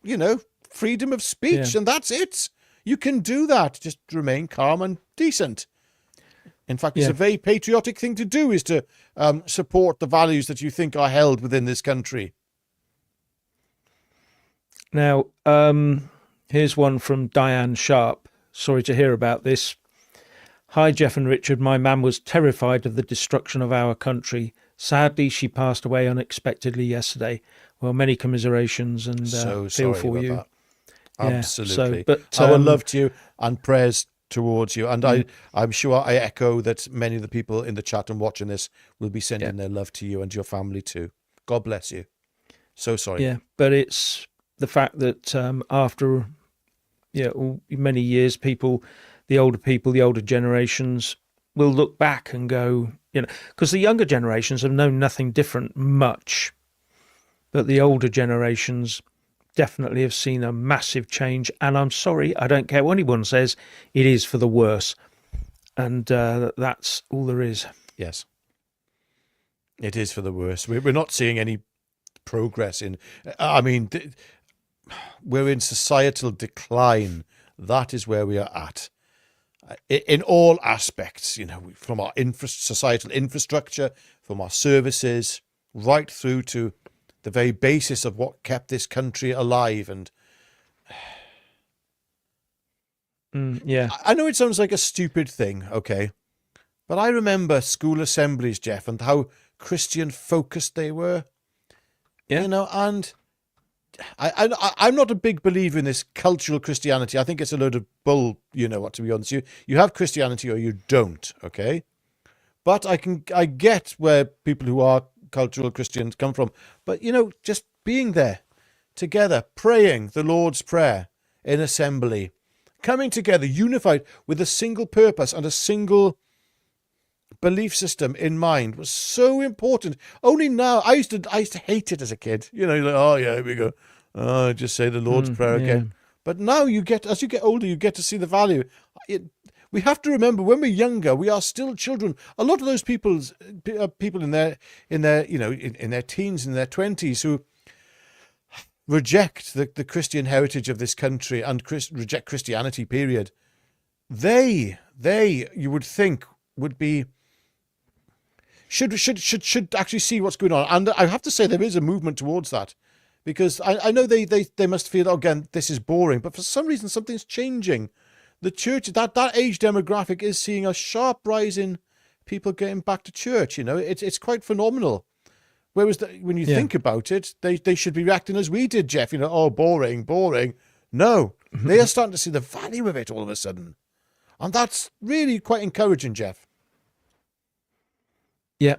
freedom of speech, and that's it. You can do that. Just remain calm and decent. In fact, it's a very patriotic thing to do, is to support the values that you think are held within this country. Now, here's one from Diane Sharp. Sorry to hear about this. Hi, Jeff and Richard. My mum was terrified of the destruction of our country. Sadly, she passed away unexpectedly yesterday. Well, many commiserations, and feel for you. That. Absolutely. So, but our love to you and prayers towards you. And I'm sure I echo that many of the people in the chat and watching this will be sending their love to you and your family too. God bless you. So sorry. Yeah, but it's the fact that after many years, the older generations will look back and go, because the younger generations have known nothing different much, but the older generations definitely have seen a massive change. And I'm sorry, I don't care what anyone says, it is for the worse. And that's all there is. Yes. It is for the worse. We're not seeing any progress in... I mean, we're in societal decline. That is where we are at. In all aspects, from our societal infrastructure, from our services, right through to the very basis of what kept this country alive. And yeah, I know it sounds like a stupid thing, okay, but I remember school assemblies, Jeff, and how Christian focused they were. Yeah. And I'm not a big believer in this cultural Christianity. I think it's a load of bull, to be honest. You have Christianity or you don't, okay? But I get where people who are cultural Christians come from. But, just being there together, praying the Lord's Prayer in assembly, coming together, unified with a single purpose and a single belief system in mind was so important. Only now, I used to hate it as a kid. You're like, oh yeah, here we go. Oh, just say the Lord's Prayer again. But now as you get older, you get to see the value. We have to remember when we're younger, we are still children. A lot of those people in their teens, in their 20s, who reject the Christian heritage of this country and reject Christianity, period. They you would think would be should actually see what's going on. And I have to say there is a movement towards that, because I know they must feel, again, this is boring, but for some reason something's changing. The church, that age demographic is seeing a sharp rise in people getting back to church. It's quite phenomenal. Whereas when you think about it, they should be reacting as we did, Jeff. Oh, boring. No, they are starting to see the value of it all of a sudden. And that's really quite encouraging, Jeff. Yeah.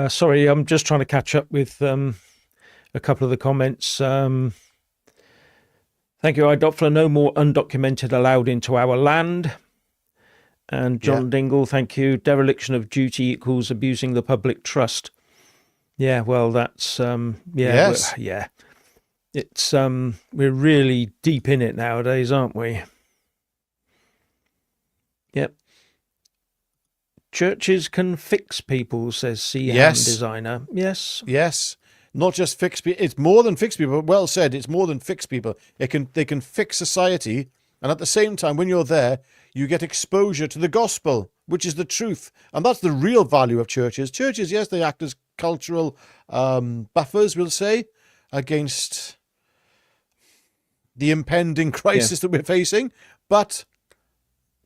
Sorry, I'm just trying to catch up with a couple of the comments. Thank you, Idopfler. No more undocumented allowed into our land. And John Dingle, thank you. Dereliction of duty equals abusing the public trust. Yeah, well, that's yes. It's we're really deep in it nowadays, aren't we? Yep. Churches can fix people, says C-Ham Designer. Yes. Not just fix people. It's more than fix people. Well said. It's more than fix people. They can fix society, and at the same time, when you're there, you get exposure to the gospel, which is the truth, and that's the real value of churches. Churches, yes, they act as cultural buffers, we'll say, against the impending crisis that we're facing. But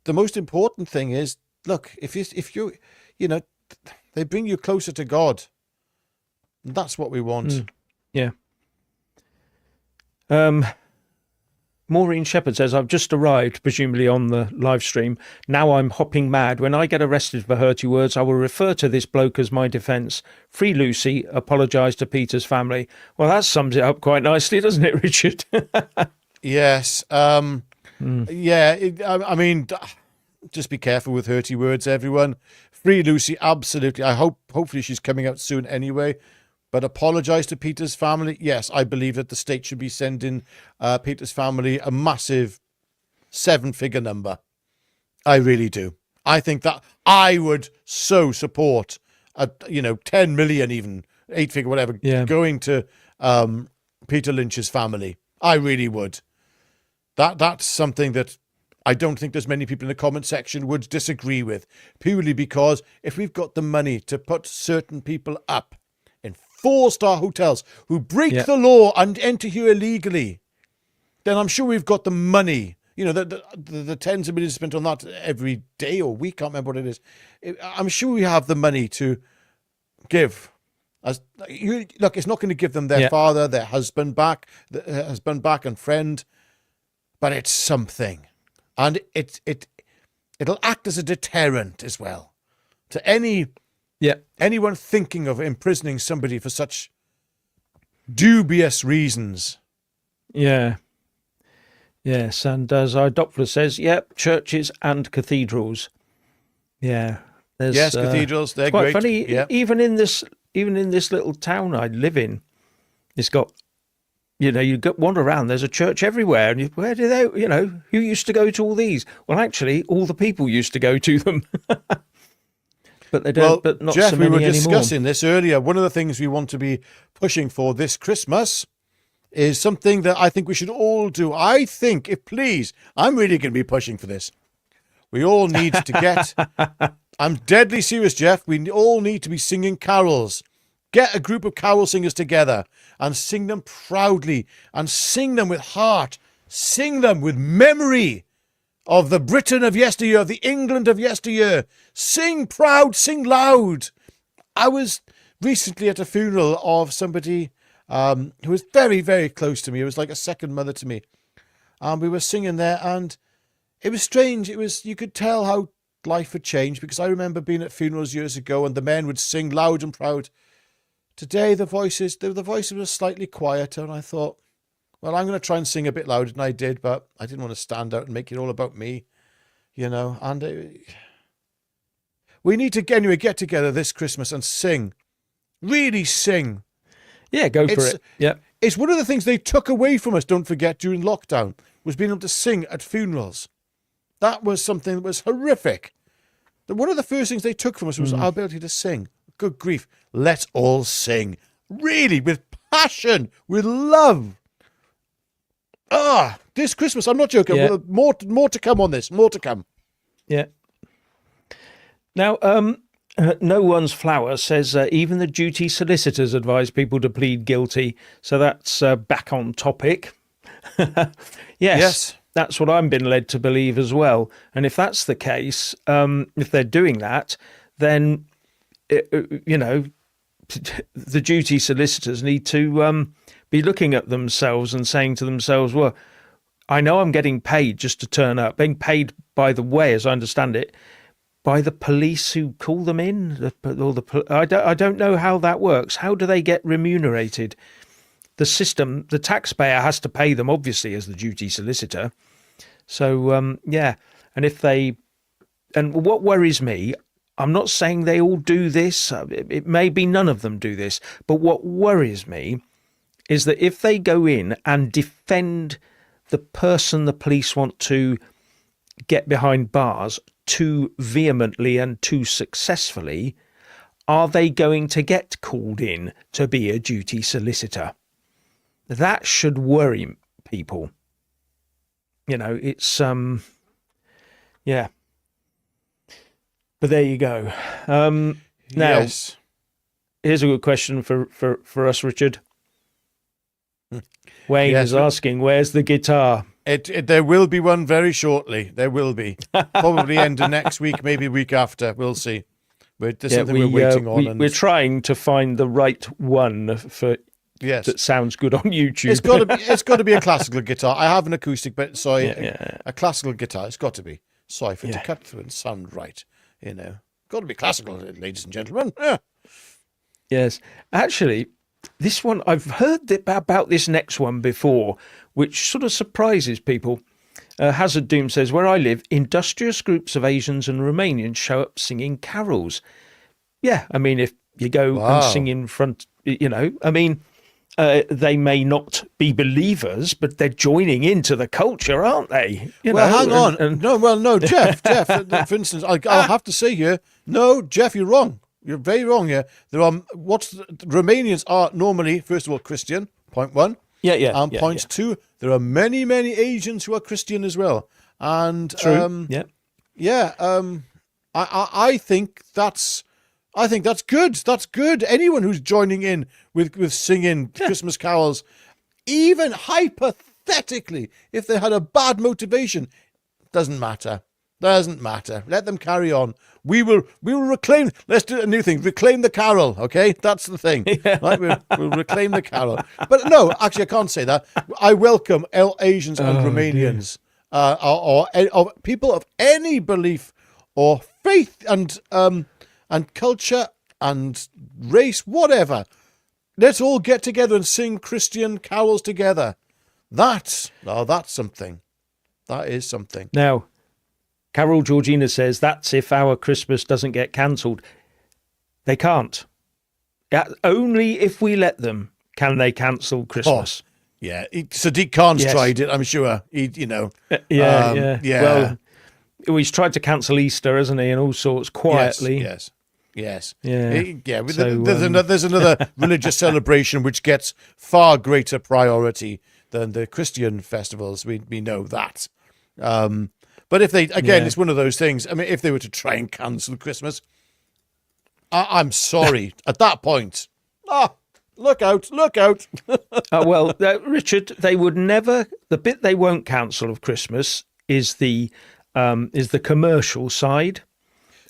the most important thing is, look, if you they bring you closer to God. That's what we want. Yeah. Maureen Shepherd says, I've just arrived, presumably on the live stream. Now I'm hopping mad. When I get arrested for hurty words, I will refer to this bloke as my defence. Free Lucy, apologise to Peter's family. Well, that sums it up quite nicely, doesn't it, Richard? Yes. I mean, just be careful with hurty words, everyone. Free Lucy, absolutely. Hopefully she's coming out soon anyway. But apologise to Peter's family. Yes, I believe that the state should be sending Peter's family a massive 7-figure number. I really do. I think that I would so support 10 million, even 8-figure, whatever, going to Peter Lynch's family. I really would. That's something that I don't think there's many people in the comment section would disagree with, purely because if we've got the money to put certain people up in 4-star hotels who break the law and enter here illegally, then I'm sure we've got the money. The tens of millions spent on that every day or week, can't remember what it is. I'm sure we have the money to give. Look, it's not going to give them their father, their husband back, and friend, but it's something. And it'll act as a deterrent as well to anyone thinking of imprisoning somebody for such dubious reasons. Yeah. Yes, and as Idopfler says, churches and cathedrals. Yeah. Cathedrals, they're quite great. Funny, yeah. even in this little town I live in, it's got you wander around, there's a church everywhere. And where do they, who used to go to all these? Well, actually, all the people used to go to them. But they don't, but not Jeff, so many we were anymore. discussing this earlier. One of the things we want to be pushing for this Christmas is something that I think we should all do. I think, I'm really going to be pushing for this. We all need to get, I'm deadly serious, Jeff. We all need to be singing carols. Get a group of carol singers together and sing them proudly and sing them with heart. Sing them with memory of the Britain of yesteryear, of the England of yesteryear. Sing proud, sing loud. I was recently at a funeral of somebody who was very, very close to me. It was like a second mother to me. And we were singing there, and it was strange. You could tell how life had changed, because I remember being at funerals years ago and the men would sing loud and proud. Today, the voices were slightly quieter, and I thought, well, I'm going to try and sing a bit louder than I did, but I didn't want to stand out and make it all about me, and we need to get together this Christmas and sing. Really sing. Yeah, go for it. Yeah. It's one of the things they took away from us, don't forget, during lockdown, was being able to sing at funerals. That was something that was horrific. One of the first things they took from us was our ability to sing. Good grief. Let's all sing. Really, with passion, with love. This Christmas, I'm not joking. Yeah. More to come on this. More to come. Yeah. Now, No One's Flower says even the duty solicitors advise people to plead guilty. So that's back on topic. Yes. That's what I'm been led to believe as well. And if that's the case, if they're doing that, then, the duty solicitors need to be looking at themselves and saying to themselves, well, I know I'm getting paid just to turn up, being paid, by the way, as I understand it, by the police who call them in. I don't know how that works. How do they get remunerated? The system, the taxpayer has to pay them, obviously, as the duty solicitor. So, and what worries me, I'm not saying they all do this. It may be none of them do this. But what worries me is that if they go in and defend the person the police want to get behind bars too vehemently and too successfully, are they going to get called in to be a duty solicitor? That should worry people. It's, yeah. But there you go. Now, Yes. Here's a good question for us, Richard. Wayne is asking, where's the guitar? There will be one very shortly. There will be. Probably end of next week, maybe week after. We'll see. There's something we're waiting on. We're trying to find the right one for that sounds good on YouTube. It's got to be a classical guitar. I have an acoustic, but a classical guitar. It's got to be. Sorry for it to cut through and sound right. Got to be classical, ladies and gentlemen. Yeah. Yes, actually, this one I've heard about this next one before, which sort of surprises people. Hazard Doom says, where I live, industrious groups of Asians and Romanians show up singing carols. Yeah, I mean, if you go and sing in front, they may not be believers, but they're joining into the culture, aren't they? Hang on. No, Jeff, for instance, I'll have to say here, no, Jeff, you're wrong. You're very wrong here. Romanians are normally, first of all, Christian, point one. And point two, there are many, many Asians who are Christian as well. And true. I think that's good. That's good. Anyone who's joining in with singing Christmas carols, even hypothetically, if they had a bad motivation, doesn't matter. Let them carry on. We will reclaim. Let's do a new thing. Reclaim the carol. Okay, that's the thing. Right? We'll reclaim the carol. But no, actually, I can't say that. I welcome Asians and Romanians, or people of any belief or faith and culture and race, whatever. Let's all get together and sing Christian carols together. That's something. That is something. Now, Carol Georgina says that's if our Christmas doesn't get cancelled. They can't. Only if we let them can they cancel Christmas. Sadiq Khan's Yes. tried it, I'm sure. Yeah. Yeah. Well, he's tried to cancel Easter, hasn't he, and all sorts quietly. Yes. Yeah. There's another religious celebration which gets far greater priority than the Christian festivals. We know that. But if they, again, it's one of those things. I mean, if they were to try and cancel Christmas, I'm sorry. At that point, look out. Richard, they would never. The bit they won't cancel of Christmas is the commercial side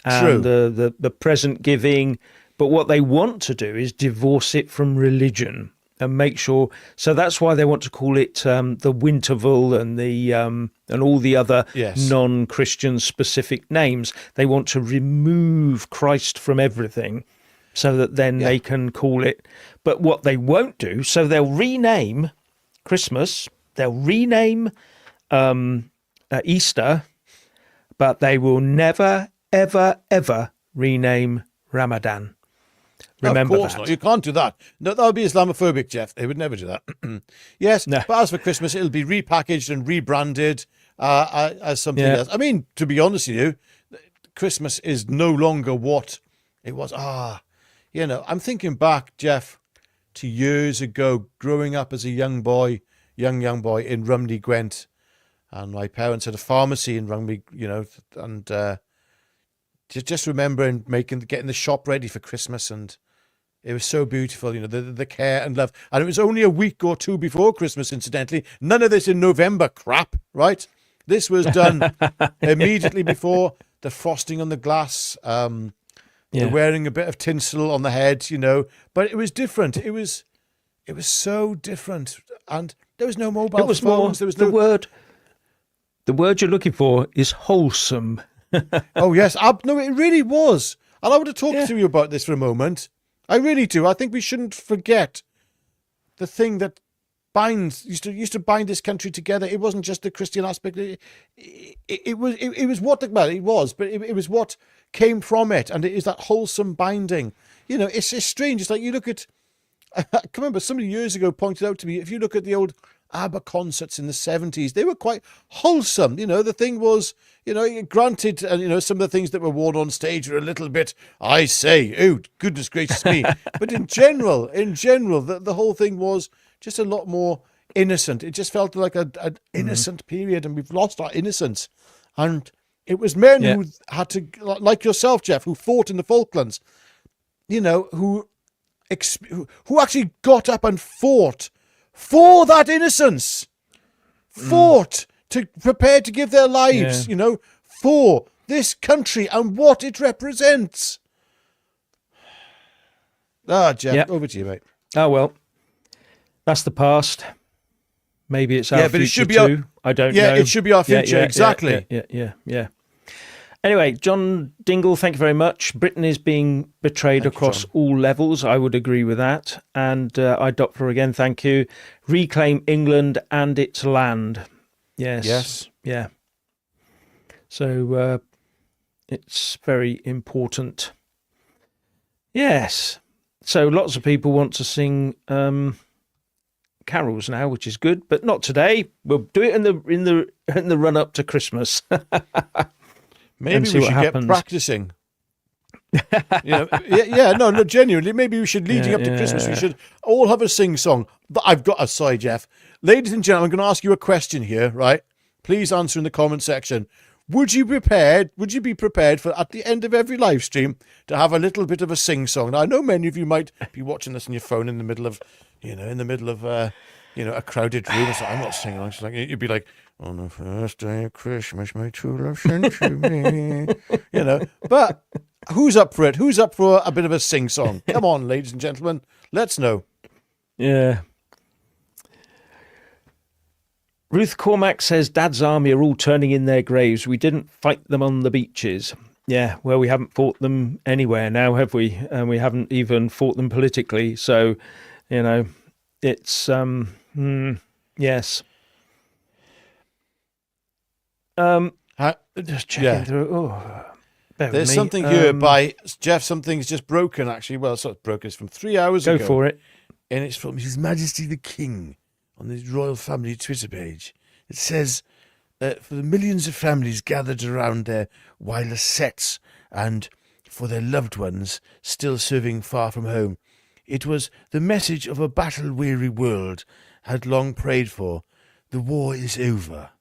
and the present giving. But what they want to do is divorce it from religion and make sure. So that's why they want to call it the Winterval and the and all the other non-Christian specific names. They want to remove Christ from everything, so that then they can call it. But what they won't do, so they'll rename Christmas, they'll rename Easter, but they will never, ever, ever rename Ramadan. Remember of course that. not. You can't do that. No, that would be Islamophobic, Jeff. They would never do that. Yes, no. But as for Christmas, it'll be repackaged and rebranded as something else. I mean, to be honest with you, Christmas is no longer what it was. I'm thinking back, Jeff, to years ago, growing up as a young boy in Rumney, Gwent, and my parents had a pharmacy in Rumney, and just remembering getting the shop ready for Christmas, and it was so beautiful, the care and love. And it was only a week or two before Christmas, incidentally. None of this in November crap, right? This was done immediately before. The frosting on the glass, the wearing a bit of tinsel on the head, But it was different. It was so different. And there was no mobile phones. More, there was the word you're looking for is wholesome. Oh, yes. No, it really was. And I want to talk to you about this for a moment. I really do. I think we shouldn't forget the thing that used to bind this country together. It wasn't just the Christian aspect. It was what it was, but it was what came from it, and it is that wholesome binding. It's strange. It's like you look at. I can remember somebody years ago pointed out to me, if you look at the old ABBA concerts in the 70s, they were quite wholesome. The thing was, granted, some of the things that were worn on stage were a little bit, I say, oh, goodness gracious me. But in general, the whole thing was just a lot more innocent. It just felt like an innocent period, and we've lost our innocence. And it was men who had to, like yourself, Jeff, who fought in the Falklands, who actually got up and fought for that innocence, fought to prepare to give their lives, for this country and what it represents. Jeff, over to you, mate. Oh, well, that's the past. Maybe it's our future, but it should be too. I don't know. Yeah, it should be our future, exactly. Yeah. Anyway, John Dingle, thank you very much. Britain is being betrayed across all levels. I would agree with that. And I, Doctor, again, thank you. Reclaim England and its land. Yes. Yeah. So it's very important. Yes. So lots of people want to sing carols now, which is good, but not today. We'll do it in the run up to Christmas. Maybe we should get practicing. No, genuinely. Maybe we should, leading up to Christmas, we should all have a sing-song. But I've got a side, Jeff. Ladies and gentlemen, I'm going to ask you a question here, right? Please answer in the comment section. Would you be prepared for, at the end of every live stream, to have a little bit of a sing-song? Now, I know many of you might be watching this on your phone in the middle of, a crowded room. So I'm not singing. I'm just like, you'd be like, on the first day of Christmas, my true love sent to me. But who's up for it? Who's up for a bit of a sing-song? Come on, ladies and gentlemen. Let's know. Yeah. Ruth Cormack says, Dad's army are all turning in their graves. We didn't fight them on the beaches. Yeah, well, we haven't fought them anywhere now, have we? And we haven't even fought them politically. So, it's, yes. Just checking through. There's something here by Jeff. Something's just broken, actually. Well, it's not broken. It's from 3 hours ago. Go for it. And it's from His Majesty the King. on the royal family Twitter page. It says, for the millions of families gathered around their wireless sets and for their loved ones still serving far from home, it was the message of a battle-weary world had long prayed for. The war is over.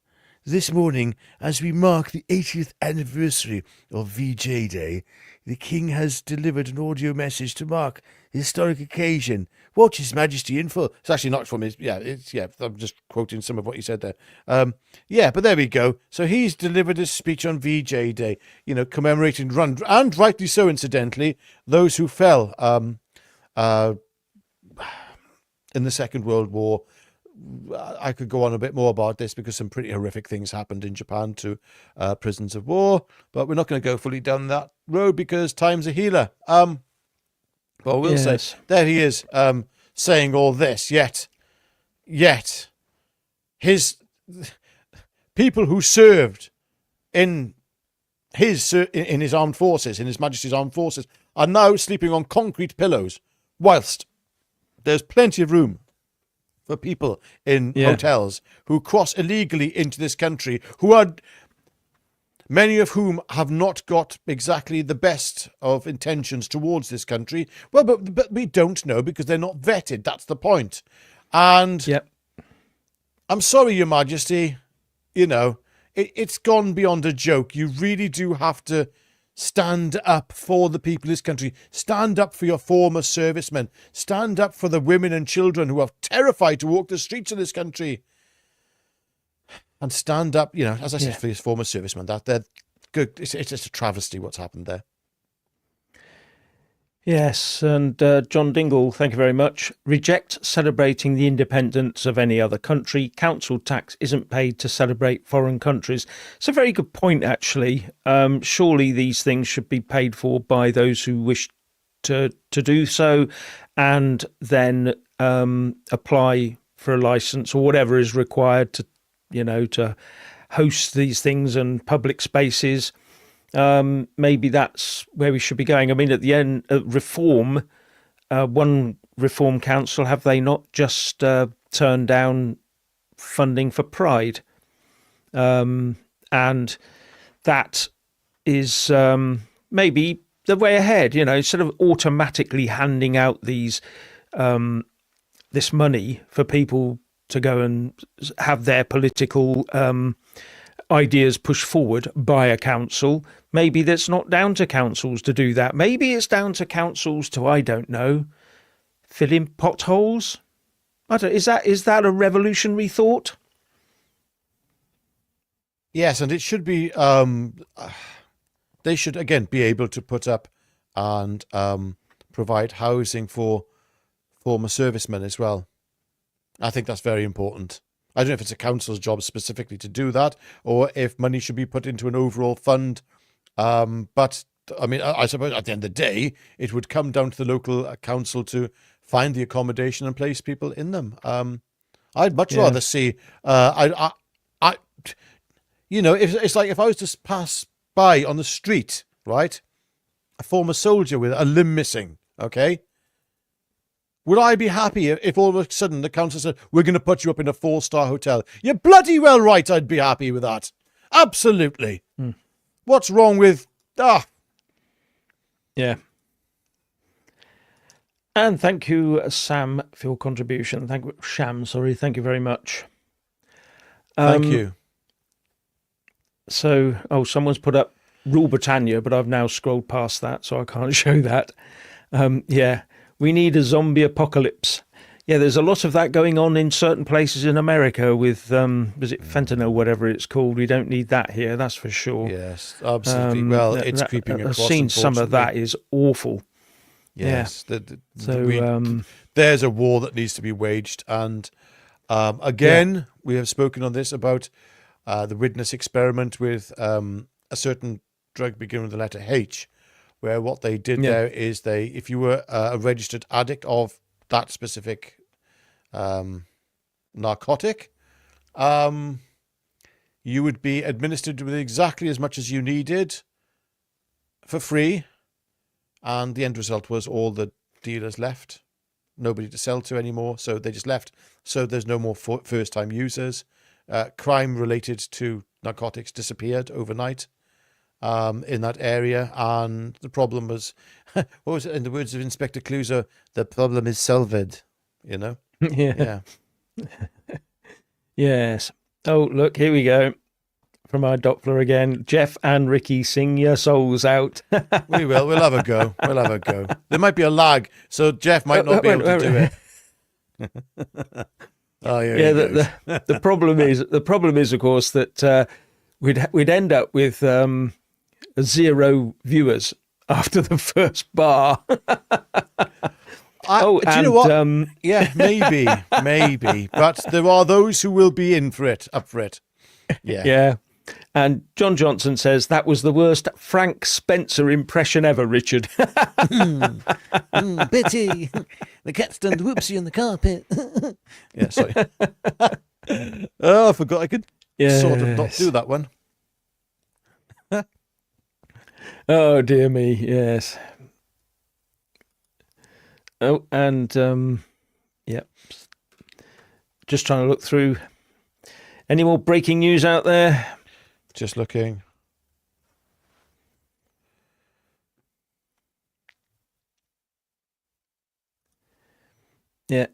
This morning, as we mark the 80th anniversary of VJ Day, the King has delivered an audio message to mark the historic occasion. Watch His Majesty in full. It's actually not from his... I'm just quoting some of what he said there. But there we go. So he's delivered a speech on VJ Day, commemorating, and rightly so, incidentally, those who fell in the Second World War. I could go on a bit more about this because some pretty horrific things happened in Japan to prisoners of war, but we're not going to go fully down that road because time's a healer. Well, we'll say there he is saying all this, yet his people who served in his armed forces, in His Majesty's armed forces, are now sleeping on concrete pillows, whilst there's plenty of room for people in hotels who cross illegally into this country, many of whom have not got exactly the best of intentions towards this country. Well, but we don't know because they're not vetted. That's the point. And I'm sorry, Your Majesty, it's gone beyond a joke. You really do have to stand up for the people of this country. Stand up for your former servicemen. Stand up for the women and children who are terrified to walk the streets of this country. And stand up, as I said, for his former servicemen. They're good. It's just a travesty what's happened there. Yes, and John Dingle, thank you very much. Reject celebrating the independence of any other country. Council tax isn't paid to celebrate foreign countries. It's a very good point, actually. Surely these things should be paid for by those who wish to do so, and then apply for a license or whatever is required to host these things and public spaces. Maybe that's where we should be going. I mean, at the end, reform, one reform council, have they not just turned down funding for Pride? And that is maybe the way ahead, instead of automatically handing out this money for people to go and have their political ideas pushed forward by a council. Maybe that's not down to councils to do that. Maybe it's down to councils to, I don't know, fill in potholes. Is that a revolutionary thought? Yes, and it should be. They should again be able to put up and provide housing for former servicemen as well. I think that's very important. I don't know if it's a council's job specifically to do that, or if money should be put into an overall fund. But I mean, I suppose at the end of the day, it would come down to the local council to find the accommodation and place people in them. I'd much rather see. It's like if I was to pass by on the street, right, a former soldier with a limb missing. Okay. Would I be happy if all of a sudden the council said, we're going to put you up in a 4-star hotel? You're bloody well right I'd be happy with that. Absolutely. What's wrong with... Yeah. And thank you, Sam, for your contribution. Thank you very much. Thank you. So, someone's put up Rule Britannia, but I've now scrolled past that, so I can't show that. We need a zombie apocalypse. Yeah, there's a lot of that going on in certain places in America with, was it fentanyl, whatever it's called? We don't need that here, that's for sure. Yes, absolutely. Well, it's creeping across. I've seen some of that is awful. Yes. There's a war that needs to be waged. And we have spoken on this about the witness experiment with a certain drug beginning with the letter H, where what they did there is if you were a registered addict of that specific narcotic, you would be administered with exactly as much as you needed for free. And the end result was all the dealers left nobody to sell to anymore, so they just left. So there's no more first-time users. Crime related to narcotics disappeared overnight in that area, and the problem was, what was it in the words of Inspector Clouseau? The problem is solved. You know? Yeah. Yes. Oh, look, here we go. From our Doppler again. Jeff and Ricky, sing your souls out. We will. We'll have a go. We'll have a go. There might be a lag, so Jeff might not be able to do it. Oh, yeah. The problem is, of course, that we'd end up with 0 viewers after the first bar. Do you know what? Yeah, maybe. But there are those who will be up for it. Yeah. Yeah. And John Johnson says that was the worst Frank Spencer impression ever, Richard. Betty, the cat's done the whoopsie on the carpet. Yeah, sorry. Oh, I forgot I could sort of not do that one. Oh, dear me, yes. Oh, and, just trying to look through. Any more breaking news out there? Just looking. Yeah.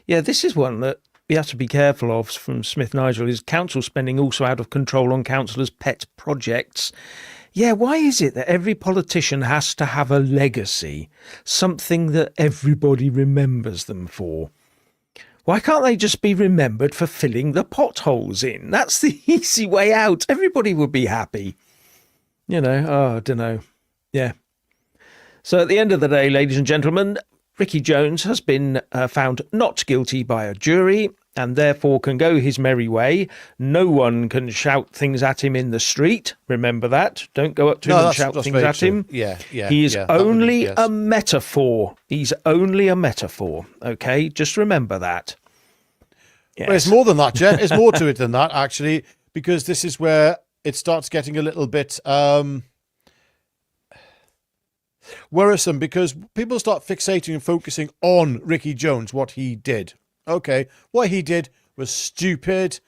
Yeah, this is one that we have to be careful of from Smith Nigel, is council spending also out of control on councillors' pet projects. Yeah, why is it that every politician has to have a legacy, something that everybody remembers them for? Why can't they just be remembered for filling the potholes in? That's the easy way out. Everybody would be happy. I don't know. Yeah. So at the end of the day, ladies and gentlemen, Vicky Jones has been found not guilty by a jury and therefore can go his merry way. No one can shout things at him in the street. Remember that. Don't go up to him and shout things at him. Yeah. He is only a metaphor. He's only a metaphor. Okay? Just remember that. Yes. Well, it's more than that, Jeff. It's more to it than that, actually, because this is where it starts getting a little bit worrisome, because people start fixating and focusing on Ricky Jones, what he did. Okay, what he did was stupid.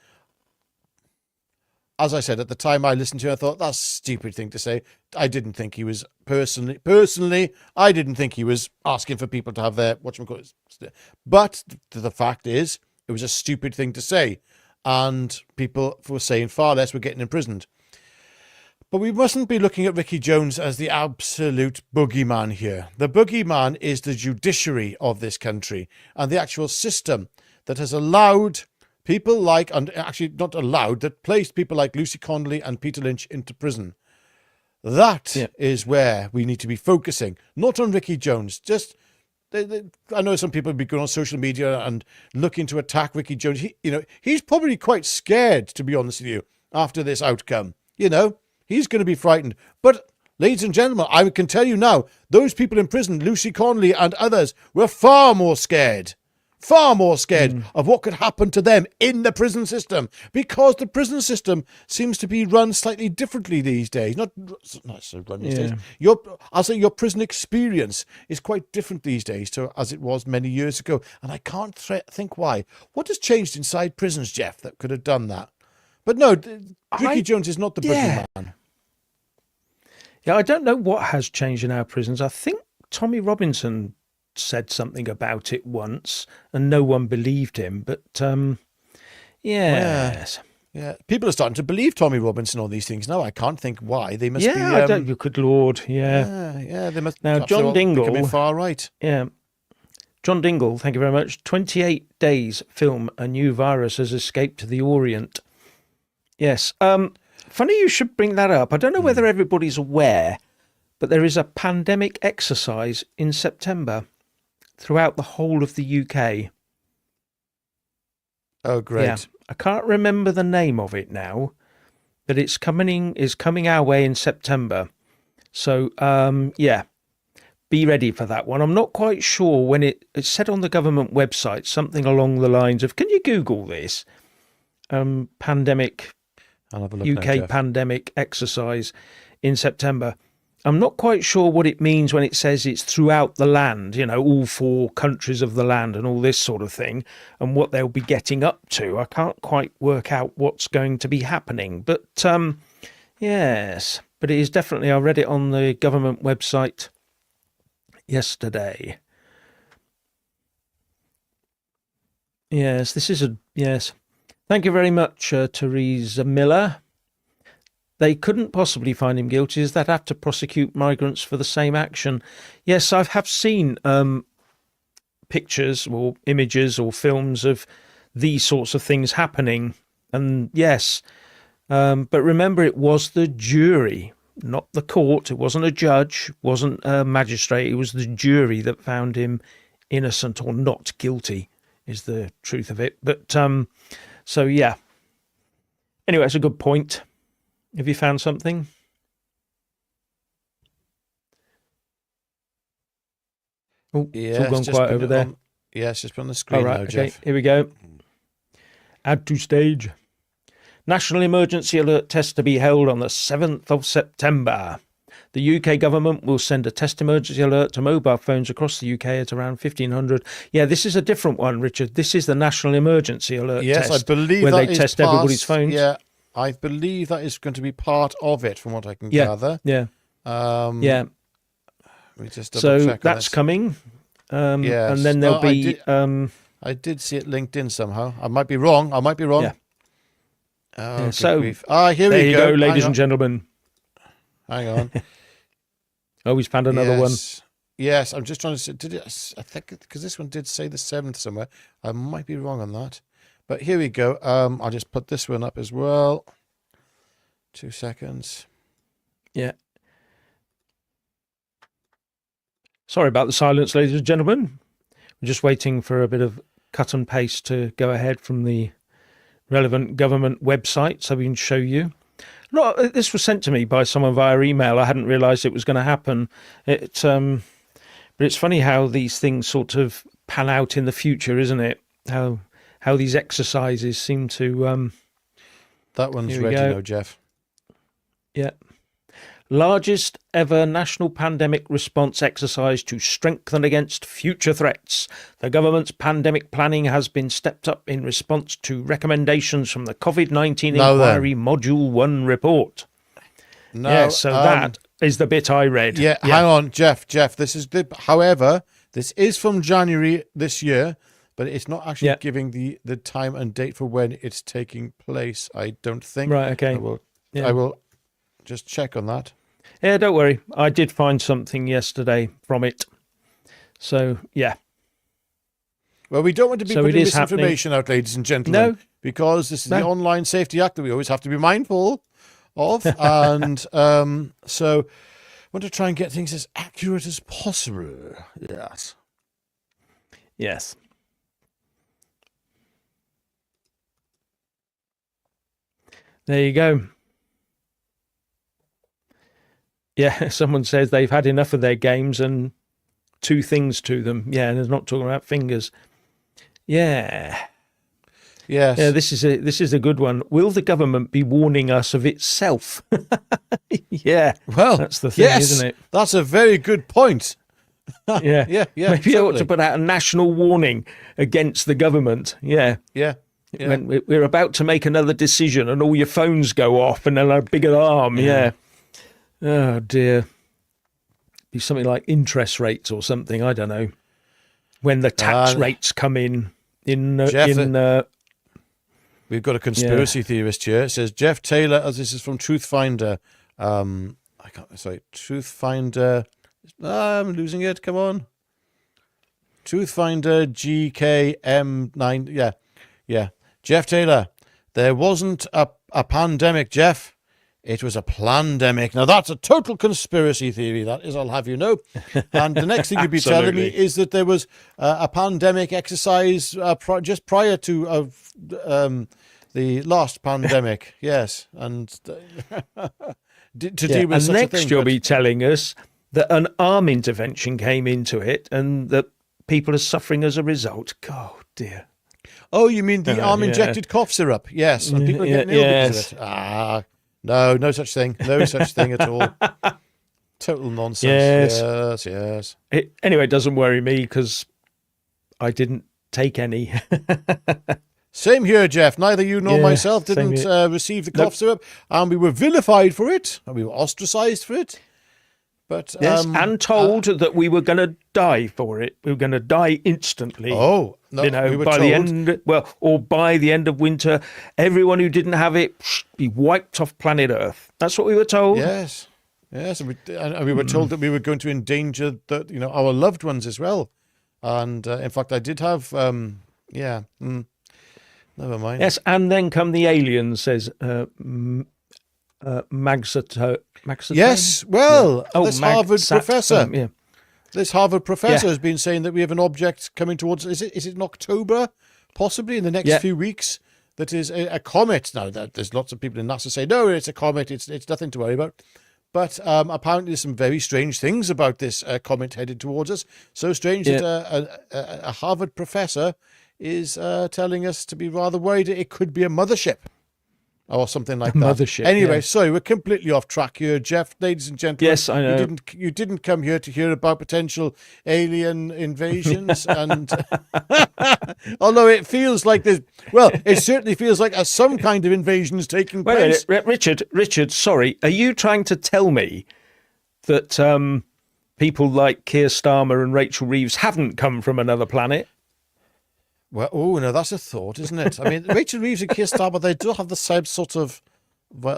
As I said, at the time I listened to it, I thought, that's a stupid thing to say. I didn't think he was personally, I didn't think he was asking for people to have their, whatchamacallit. But the fact is, it was a stupid thing to say. And people were saying far less were getting imprisoned. But we mustn't be looking at Ricky Jones as the absolute boogeyman here. The boogeyman is the judiciary of this country and the actual system that has allowed people like, and actually not allowed, that placed people like Lucy Connolly and Peter Lynch into prison. That is where we need to be focusing, not on Ricky Jones. Just, I know some people will be going on social media and looking to attack Ricky Jones. He's probably quite scared, to be honest with you, after this outcome. He's going to be frightened. But, ladies and gentlemen, I can tell you now, those people in prison, Lucy Connolly and others, were far more scared of what could happen to them in the prison system, because the prison system seems to be run slightly differently these days. Not so run these days. I'll say your prison experience is quite different these days to as it was many years ago, and I can't think why. What has changed inside prisons, Jeff, that could have done that? But no, Ricky Jones is not the boogeyman. Yeah, I don't know what has changed in our prisons. I think Tommy Robinson said something about it once and no one believed him. But, yes. Yeah, people are starting to believe Tommy Robinson, all these things now. I can't think why. They must be... I don't... You could, Lord, Yeah, they must... Now, John Dingle... Becoming far right. Yeah. John Dingle, thank you very much. 28 days film, a new virus has escaped to the Orient. Yes. Funny you should bring that up. I don't know whether everybody's aware, but there is a pandemic exercise in September throughout the whole of the UK. Oh, great. Yeah. I can't remember the name of it now, but it's coming our way in September. So, be ready for that one. I'm not quite sure when it's said on the government website, something along the lines of, can you Google this? Pandemic... I'll have a look UK pandemic exercise in September. I'm not quite sure what it means when it says it's throughout the land, all 4 countries of the land and all this sort of thing, and what they'll be getting up to. I can't quite work out what's going to be happening. But, yes, but it is definitely, I read it on the government website yesterday. Yes, yes. Thank you very much, Theresa Miller. They couldn't possibly find him guilty as they'd have to prosecute migrants for the same action. Yes, I have seen pictures or images or films of these sorts of things happening. And yes, but remember, it was the jury, not the court. It wasn't a judge, wasn't a magistrate. It was the jury that found him innocent or not guilty, is the truth of it. But so, yeah. Anyway, it's a good point. Have you found something? Oh, it's all gone quiet over there. Yes, just put on the screen now, Jeff. Here we go. Add to stage. National emergency alert test to be held on the 7th of September. The UK government will send a test emergency alert to mobile phones across the UK at around 1,500. Yeah, this is a different one, Richard. This is the national emergency alert test. Yes, I believe where that they is test part, everybody's phones. Yeah, I believe that is going to be part of it, from what I can gather. Yeah. Yeah. Let me just so check that's coming. Yes. And then there'll be... I did see it linked in somehow. I might be wrong. Yeah. Oh, yeah, so here we there you go, ladies and gentlemen. Hang on. Oh, he's found another one. Yes, I'm just trying to say, did it? I think because this one did say the 7th somewhere. I might be wrong on that. But here we go. I'll just put this one up as well. 2 seconds. Yeah. Sorry about the silence, ladies and gentlemen. We're just waiting for a bit of cut and paste to go ahead from the relevant government website so we can show you. No, this was sent to me by someone via email. I hadn't realised it was going to happen. But it's funny how these things sort of pan out in the future, isn't it? How these exercises seem to... that one's ready now, Jeff. Yeah. Largest ever national pandemic response exercise to strengthen against future threats. The government's pandemic planning has been stepped up in response to recommendations from the COVID-19 Inquiry Module 1 report. That is the bit I read. Yeah, hang on, Jeff. This is the. However, this is from January this year, but it's not actually giving the time and date for when it's taking place. I don't think. Right. Okay. I will just check on that. Yeah, don't worry. I did find something yesterday from it. So, yeah. Well, we don't want to be putting misinformation out, ladies and gentlemen, because this is the Online Safety Act that we always have to be mindful of. And so I want to try and get things as accurate as possible. Yes. Yes. There you go. Yeah, someone says they've had enough of their games and 2 things to them. Yeah, and they're not talking about fingers. Yeah. Yes. Yeah, this is a good one. Will the government be warning us of itself? Yeah. Well, that's the thing, isn't it? That's a very good point. Yeah. Yeah. Maybe I ought to put out a national warning against the government. Yeah. Yeah. When we're about to make another decision and all your phones go off and then a big alarm. Yeah. Oh dear. Be something like interest rates or something. I don't know. When the tax rates come in. Jeff, we've got a conspiracy theorist here. It says Jeff Taylor, as this is from Truthfinder. Truthfinder. I'm losing it. Come on. Truthfinder GKM9. Yeah. Jeff Taylor. There wasn't a pandemic, Jeff. It was a plandemic. Now, that's a total conspiracy theory, that is, I'll have you know. And the next thing you'd be telling me is that there was a pandemic exercise just prior to the last pandemic. Yes. And to deal with such a thing. And next you'll be telling us that an arm intervention came into it and that people are suffering as a result. Oh, dear. Oh, you mean the arm-injected cough syrup? Yes. And people are getting ill because of it. No such thing. No such thing at all. Total nonsense. Yes. Anyway, it doesn't worry me because I didn't take any. Same here, Jeff. Neither you nor myself same didn't receive the cough syrup, and we were vilified for it, and we were ostracised for it. But yes, and told that we were going to die for it. We were going to die instantly. Oh, no, we were by told. the end, or by the end of winter, everyone who didn't have it be wiped off planet Earth. That's what we were told. Yes, and we were told that we were going to endanger our loved ones as well. And in fact, I did have never mind. Yes, and then come the aliens, says Magsato. Yes, well, this Harvard professor. Yeah. This Harvard professor has been saying that we have an object coming towards. Is it in October, possibly in the next few weeks? That is a comet. Now, there's lots of people in NASA say no, it's a comet. It's nothing to worry about. But apparently, there's some very strange things about this comet headed towards us. So strange that a Harvard professor is telling us to be rather worried it could be a mothership or something like that. Mothership. Anyway, sorry, we're completely off track here, Jeff. Ladies and gentlemen, yes, I know. You didn't come here to hear about potential alien invasions, and although it feels like there's, it certainly feels like some kind of invasion is taking place. Wait, Richard, sorry, are you trying to tell me that people like Keir Starmer and Rachel Reeves haven't come from another planet? Well, no, that's a thought, isn't it? I mean, Rachel Reeves and Keir Starmer, they do have the same sort of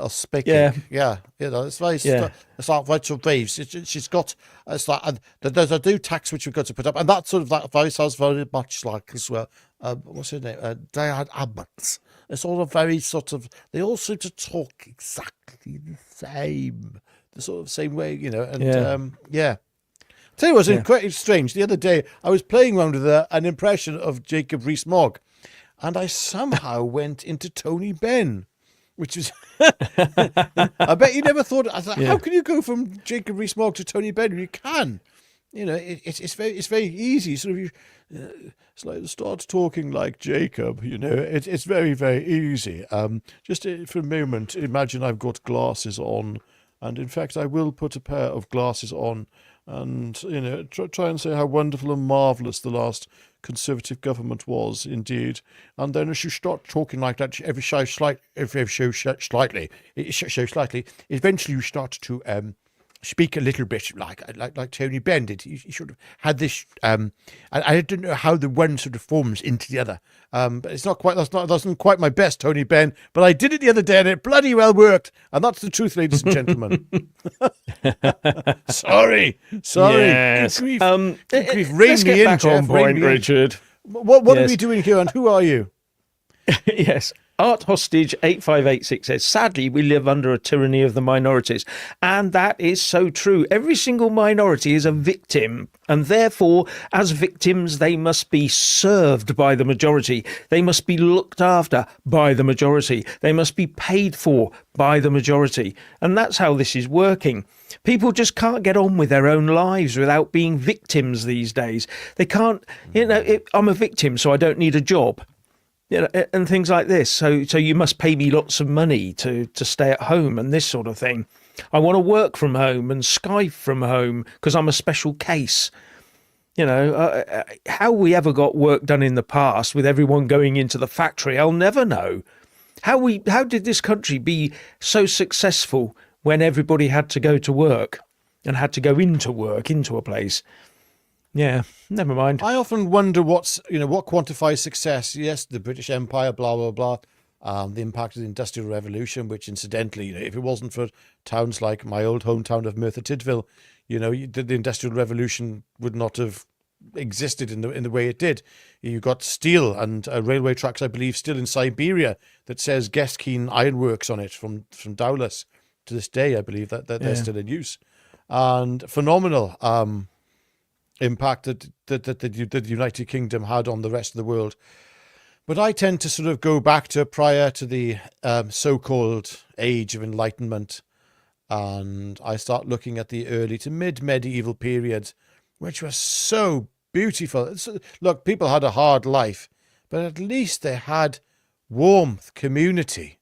speaking. Yeah. It's very. It's like Rachel Reeves. She's got. It's like there's a new tax which we've got to put up, and that sort of that voice sounds very much like as well. What's her name? Diane Abbott. It's all a very sort of. They all seem to talk exactly the same, the sort of same way, and Tell you what's quite strange. The other day, I was playing around with an impression of Jacob Rees-Mogg, and I somehow went into Tony Benn, which was... I bet you never thought... I thought, how can you go from Jacob Rees-Mogg to Tony Benn? You can. It's very easy. Sort of, it's like start talking like Jacob. It's very, very easy. Just for a moment, imagine I've got glasses on, and in fact, I will put a pair of glasses on. And, try and say how wonderful and marvellous the last Conservative government was, indeed. And then as you start talking like that, eventually you start to speak a little bit like Tony Benn did. He sort of had this, I don't know how the one sort of forms into the other. But it's not quite, that's not quite my best, Tony Benn, but I did it the other day and it bloody well worked. And that's the truth, ladies and gentlemen. Sorry. Yes. Good grief. Let's get back on point, Richard. What are we doing here and who are you? Yes. Art Hostage 8586 says, sadly, we live under a tyranny of the minorities. And that is so true. Every single minority is a victim. And therefore, as victims, they must be served by the majority. They must be looked after by the majority. They must be paid for by the majority. And that's how this is working. People just can't get on with their own lives without being victims these days. They can't, I'm a victim, so I don't need a job. And things like this. So you must pay me lots of money to stay at home and this sort of thing. I want to work from home and Skype from home because I'm a special case. How we ever got work done in the past with everyone going into the factory, I'll never know. How did this country be so successful when everybody had to go to work and had to go into work, into a place? Yeah, never mind. I often wonder what quantifies success. Yes, the British Empire, blah, blah, blah. The impact of the Industrial Revolution, which incidentally, if it wasn't for towns like my old hometown of Merthyr Tydfil, the Industrial Revolution would not have existed in the way it did. You got steel and railway tracks, I believe, still in Siberia that says Geskeen Ironworks on it from Dowlais. To this day, I believe that they're still in use. And phenomenal impact that the United Kingdom had on the rest of the world. But I tend to sort of go back to prior to the so-called Age of Enlightenment, and I start looking at the early to mid-medieval period, which was so beautiful. Look, people had a hard life, but at least they had warmth, community.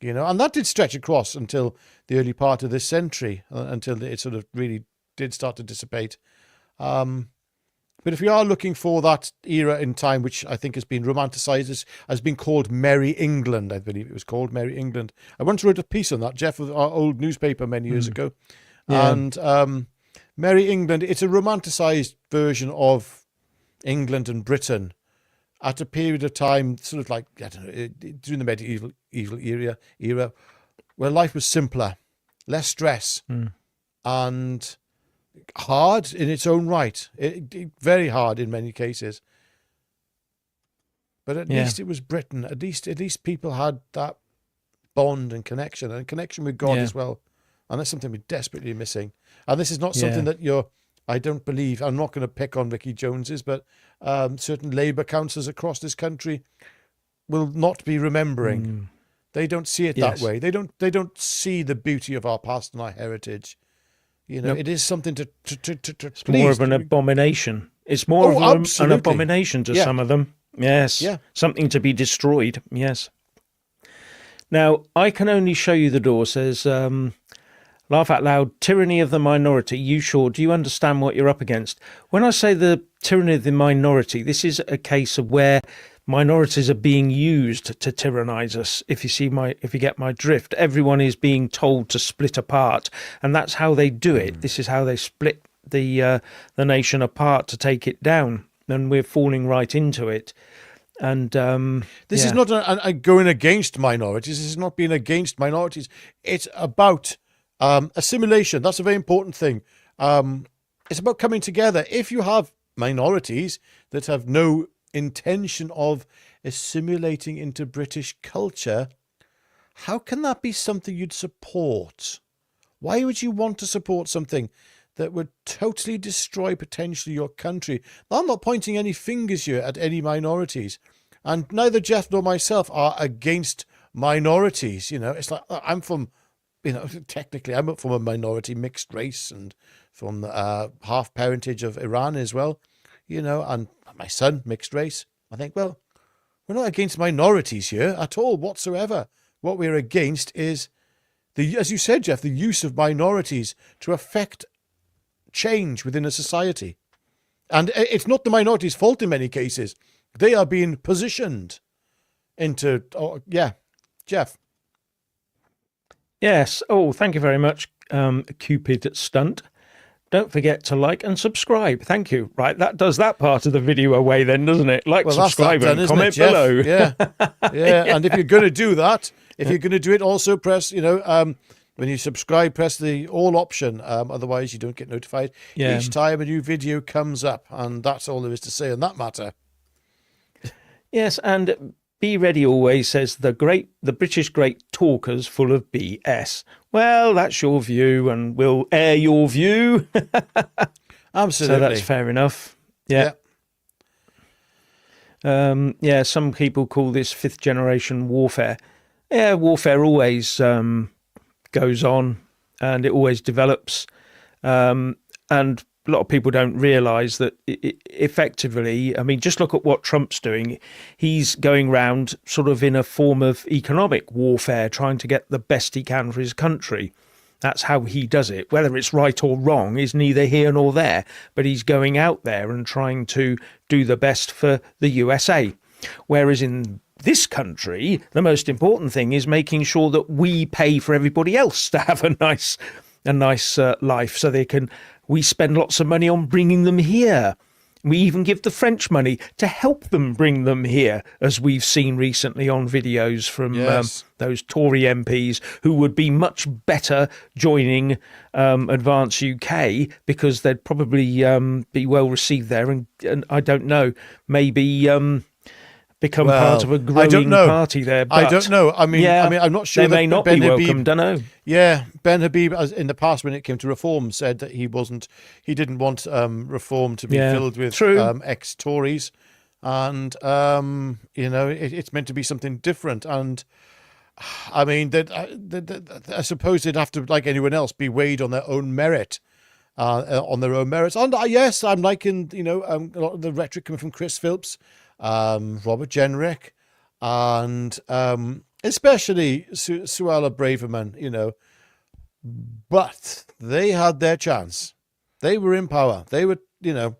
and that did stretch across until the early part of this century, until it sort of really did start to dissipate. But if we are looking for that era in time, which I think has been romanticised as being called Merry England, I believe it was called Merry England. I once wrote a piece on that, Jeff, with our old newspaper many years ago. Yeah. And Merry England, it's a romanticised version of England and Britain at a period of time, sort of like, I don't know, during the medieval era, where life was simpler, less stress, and hard in its own right. Very hard in many cases. But at least it was Britain. At least people had that bond and connection with God as well. And that's something we're desperately missing. And this is not something that I don't believe, I'm not going to pick on Vicky Jones's, but certain Labour councillors across this country will not be remembering. They don't see it that way. They don't see the beauty of our past and our heritage. It is something to it's more of an abomination. It's more of an abomination to some of them. Yes. Yeah. Something to be destroyed. Yes. Now, I can only show you the door, says, laugh out loud, tyranny of the minority. You sure? Do you understand what you're up against? When I say the tyranny of the minority, this is a case of where minorities are being used to tyrannize us. If you get my drift, everyone is being told to split apart, and that's how they do it. This is how they split the nation apart to take it down, and we're falling right into it. And this is not a going against minorities. This is not being against minorities. It's about assimilation. That's a very important thing. It's about coming together. If you have minorities that have no intention of assimilating into British culture, how can that be something you'd support? Why would you want to support something that would totally destroy potentially your country? Now, I'm not pointing any fingers here at any minorities, and neither Jeff nor myself are against minorities. It's like I'm from, technically I'm from a minority mixed race and from half parentage of Iran as well, and my son, mixed race. I think, well, we're not against minorities here at all whatsoever. What we're against is, as you said, Jeff, the use of minorities to affect change within a society. And it's not the minorities' fault in many cases. They are being positioned into, Jeff. Yes. Oh, thank you very much, Cupid Stunt. Don't forget to like and subscribe. Thank you. Right, that does that part of the video away then, doesn't it? Like, subscribe, and comment below. Yeah. And if you're going to do that, if you're going to do it, also press, when you subscribe, press the all option. Otherwise, you don't get notified each time a new video comes up. And that's all there is to say on that matter. Yes, and be ready always, says the British great talkers full of BS. Well, that's your view, and we'll air your view. Absolutely. So that's fair enough. Yeah. Some people call this fifth generation warfare. Yeah, warfare always goes on, and it always develops. And a lot of people don't realise that effectively, I mean, just look at what Trump's doing. He's going round sort of in a form of economic warfare, trying to get the best he can for his country. That's how he does it. Whether it's right or wrong is neither here nor there, but he's going out there and trying to do the best for the USA. Whereas in this country, the most important thing is making sure that we pay for everybody else to have a nice life, so we spend lots of money on bringing them here. We even give the French money to help them bring them here, as we've seen recently on videos from those Tory MPs who would be much better joining Advance UK, because they'd probably be well received there, and I don't know, maybe become part of a growing party there. But I don't know. I mean, I'm not sure. They may not be welcome. Don't know. Yeah, Ben Habib, as in the past when it came to reform, said that he didn't want reform to be filled with ex-Tories, and it's meant to be something different. And I mean, I suppose they'd have to, like anyone else, be weighed on their own merit. On their own merits. And yes, I'm liking, a lot of the rhetoric coming from Chris Philps, Robert Jenrick, and especially Suella Braverman, you know. But they had their chance. They were in power. They were, you know,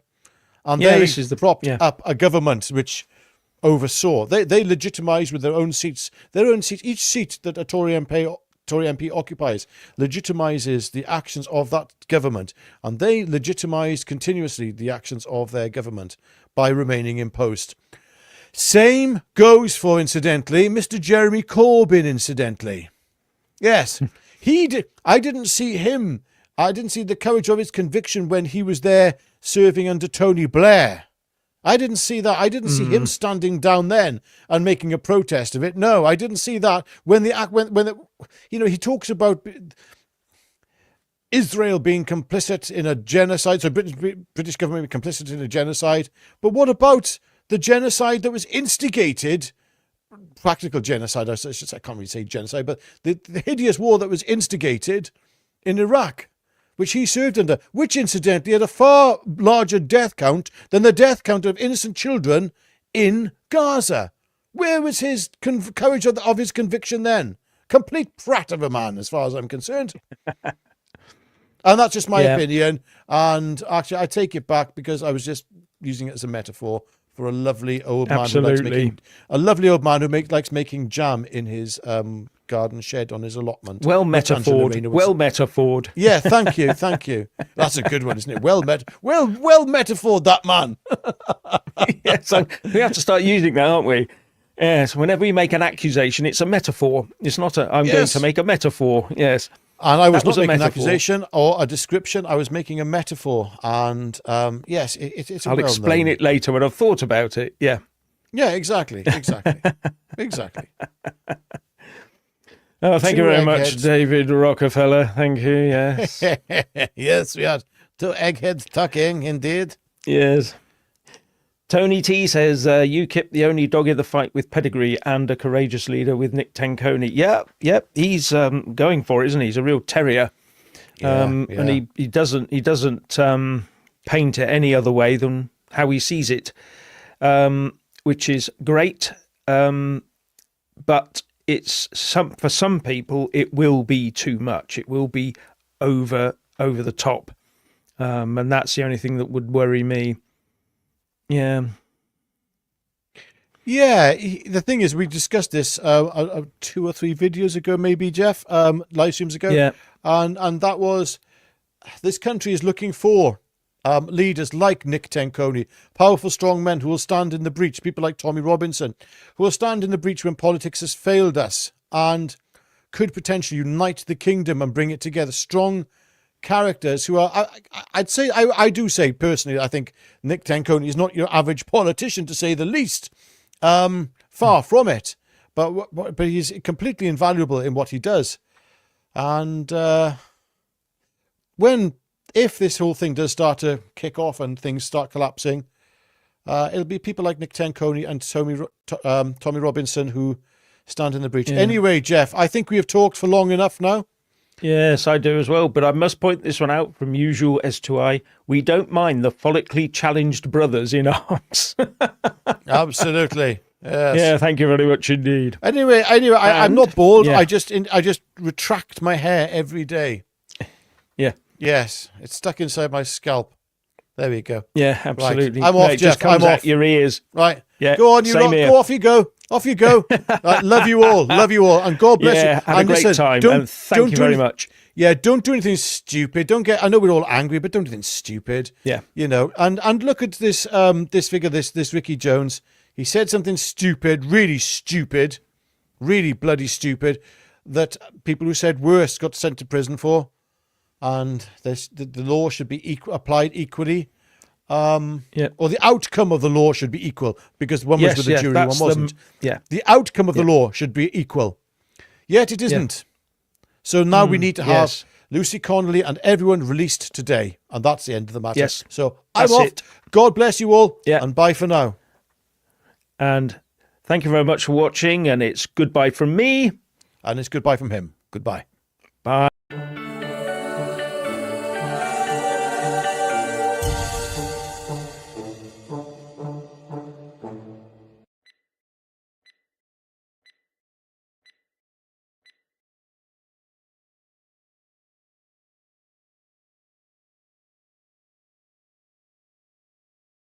and they propped up a government which oversaw. They legitimised with their own seats. Each seat that a Tory MP occupies legitimises the actions of that government, and they legitimised continuously the actions of their government by remaining in post. Same goes for, incidentally, Mr. Jeremy Corbyn, incidentally. Yes, he did. I didn't see the courage of his conviction when he was there serving under Tony Blair. I didn't see that. I didn't see him standing down then and making a protest of it. No, I didn't see that when he talks about Israel being complicit in a genocide, so British government being complicit in a genocide. But what about the genocide that was instigated? Practical genocide, I can't really say genocide, but the hideous war that was instigated in Iraq, which he served under, which incidentally had a far larger death count than the death count of innocent children in Gaza. Where was his courage of his conviction then? Complete prat of a man, as far as I'm concerned. And that's just my opinion. And actually, I take it back because I was just using it as a metaphor for a lovely old man who likes making jam in his garden shed on his allotment. Well metaphored. Yeah, thank you. That's a good one, isn't it? Well metaphored, that man. Yes, we have to start using that, aren't we? Yes, whenever we make an accusation, it's a metaphor. It's not I'm going to make a metaphor. Yes. And I was not making an accusation or a description. I was making a metaphor. And yes, it's I'll explain it later when I've thought about it. Yeah. Yeah, exactly. Oh, thank you very much, David Rockefeller. Thank you. Yes. Yes, we had 2 eggheads talking, indeed. Yes. Tony T says, UKIP, the only dog in the fight with pedigree and a courageous leader with Nick Tanconi. Yep. He's going for it, isn't he? He's a real terrier. And he doesn't paint it any other way than how he sees it, which is great. But for some people, it will be too much. It will be over the top. And that's the only thing that would worry me. Yeah. The thing is, we discussed this 2 or 3 videos ago, maybe, Jeff, live streams ago. Yeah. And that was, this country is looking for leaders like Nick Tanconi, powerful, strong men who will stand in the breach, people like Tommy Robinson, who will stand in the breach when politics has failed us and could potentially unite the kingdom and bring it together. Strong characters who are, I do say personally, I think Nick Tanconi is not your average politician, to say the least. Far from it, but he's completely invaluable in what he does. And if this whole thing does start to kick off and things start collapsing, it'll be people like Nick Tanconi and Tommy Robinson who stand in the breach. Yeah. Anyway, Jeff, I think we have talked for long enough now. Yes, I do as well. But I must point this one out from usual S2I. We don't mind the follically challenged brothers in arms. Absolutely. Yes. Yeah, thank you very much indeed. Anyway, I'm not bald. Yeah. I just retract my hair every day. Yeah. Yes, it's stuck inside my scalp. There we go. Yeah, absolutely. Right. I'm off, Jeff. I'm off. Your ears. Right. Yeah. Go on, you lot. Go off you go. Off you go. Love you all. Love you all. And God bless you. Had a great time. And thank you very much. Yeah, don't do anything stupid. I know we're all angry, but don't do anything stupid. Yeah. You know, and look at this figure, this Vicky Jones. He said something stupid, really bloody stupid, that people who said worse got sent to prison for. And the law should be applied equally. Or the outcome of the law should be equal, because one was with the jury, one wasn't. The outcome of the law should be equal. Yet it isn't. So now we need to have Lucy Connolly and everyone released today. And that's the end of the matter. Yes. So I'm off. God bless you all. Yeah. And bye for now. And thank you very much for watching. And it's goodbye from me. And it's goodbye from him. Goodbye. Bye.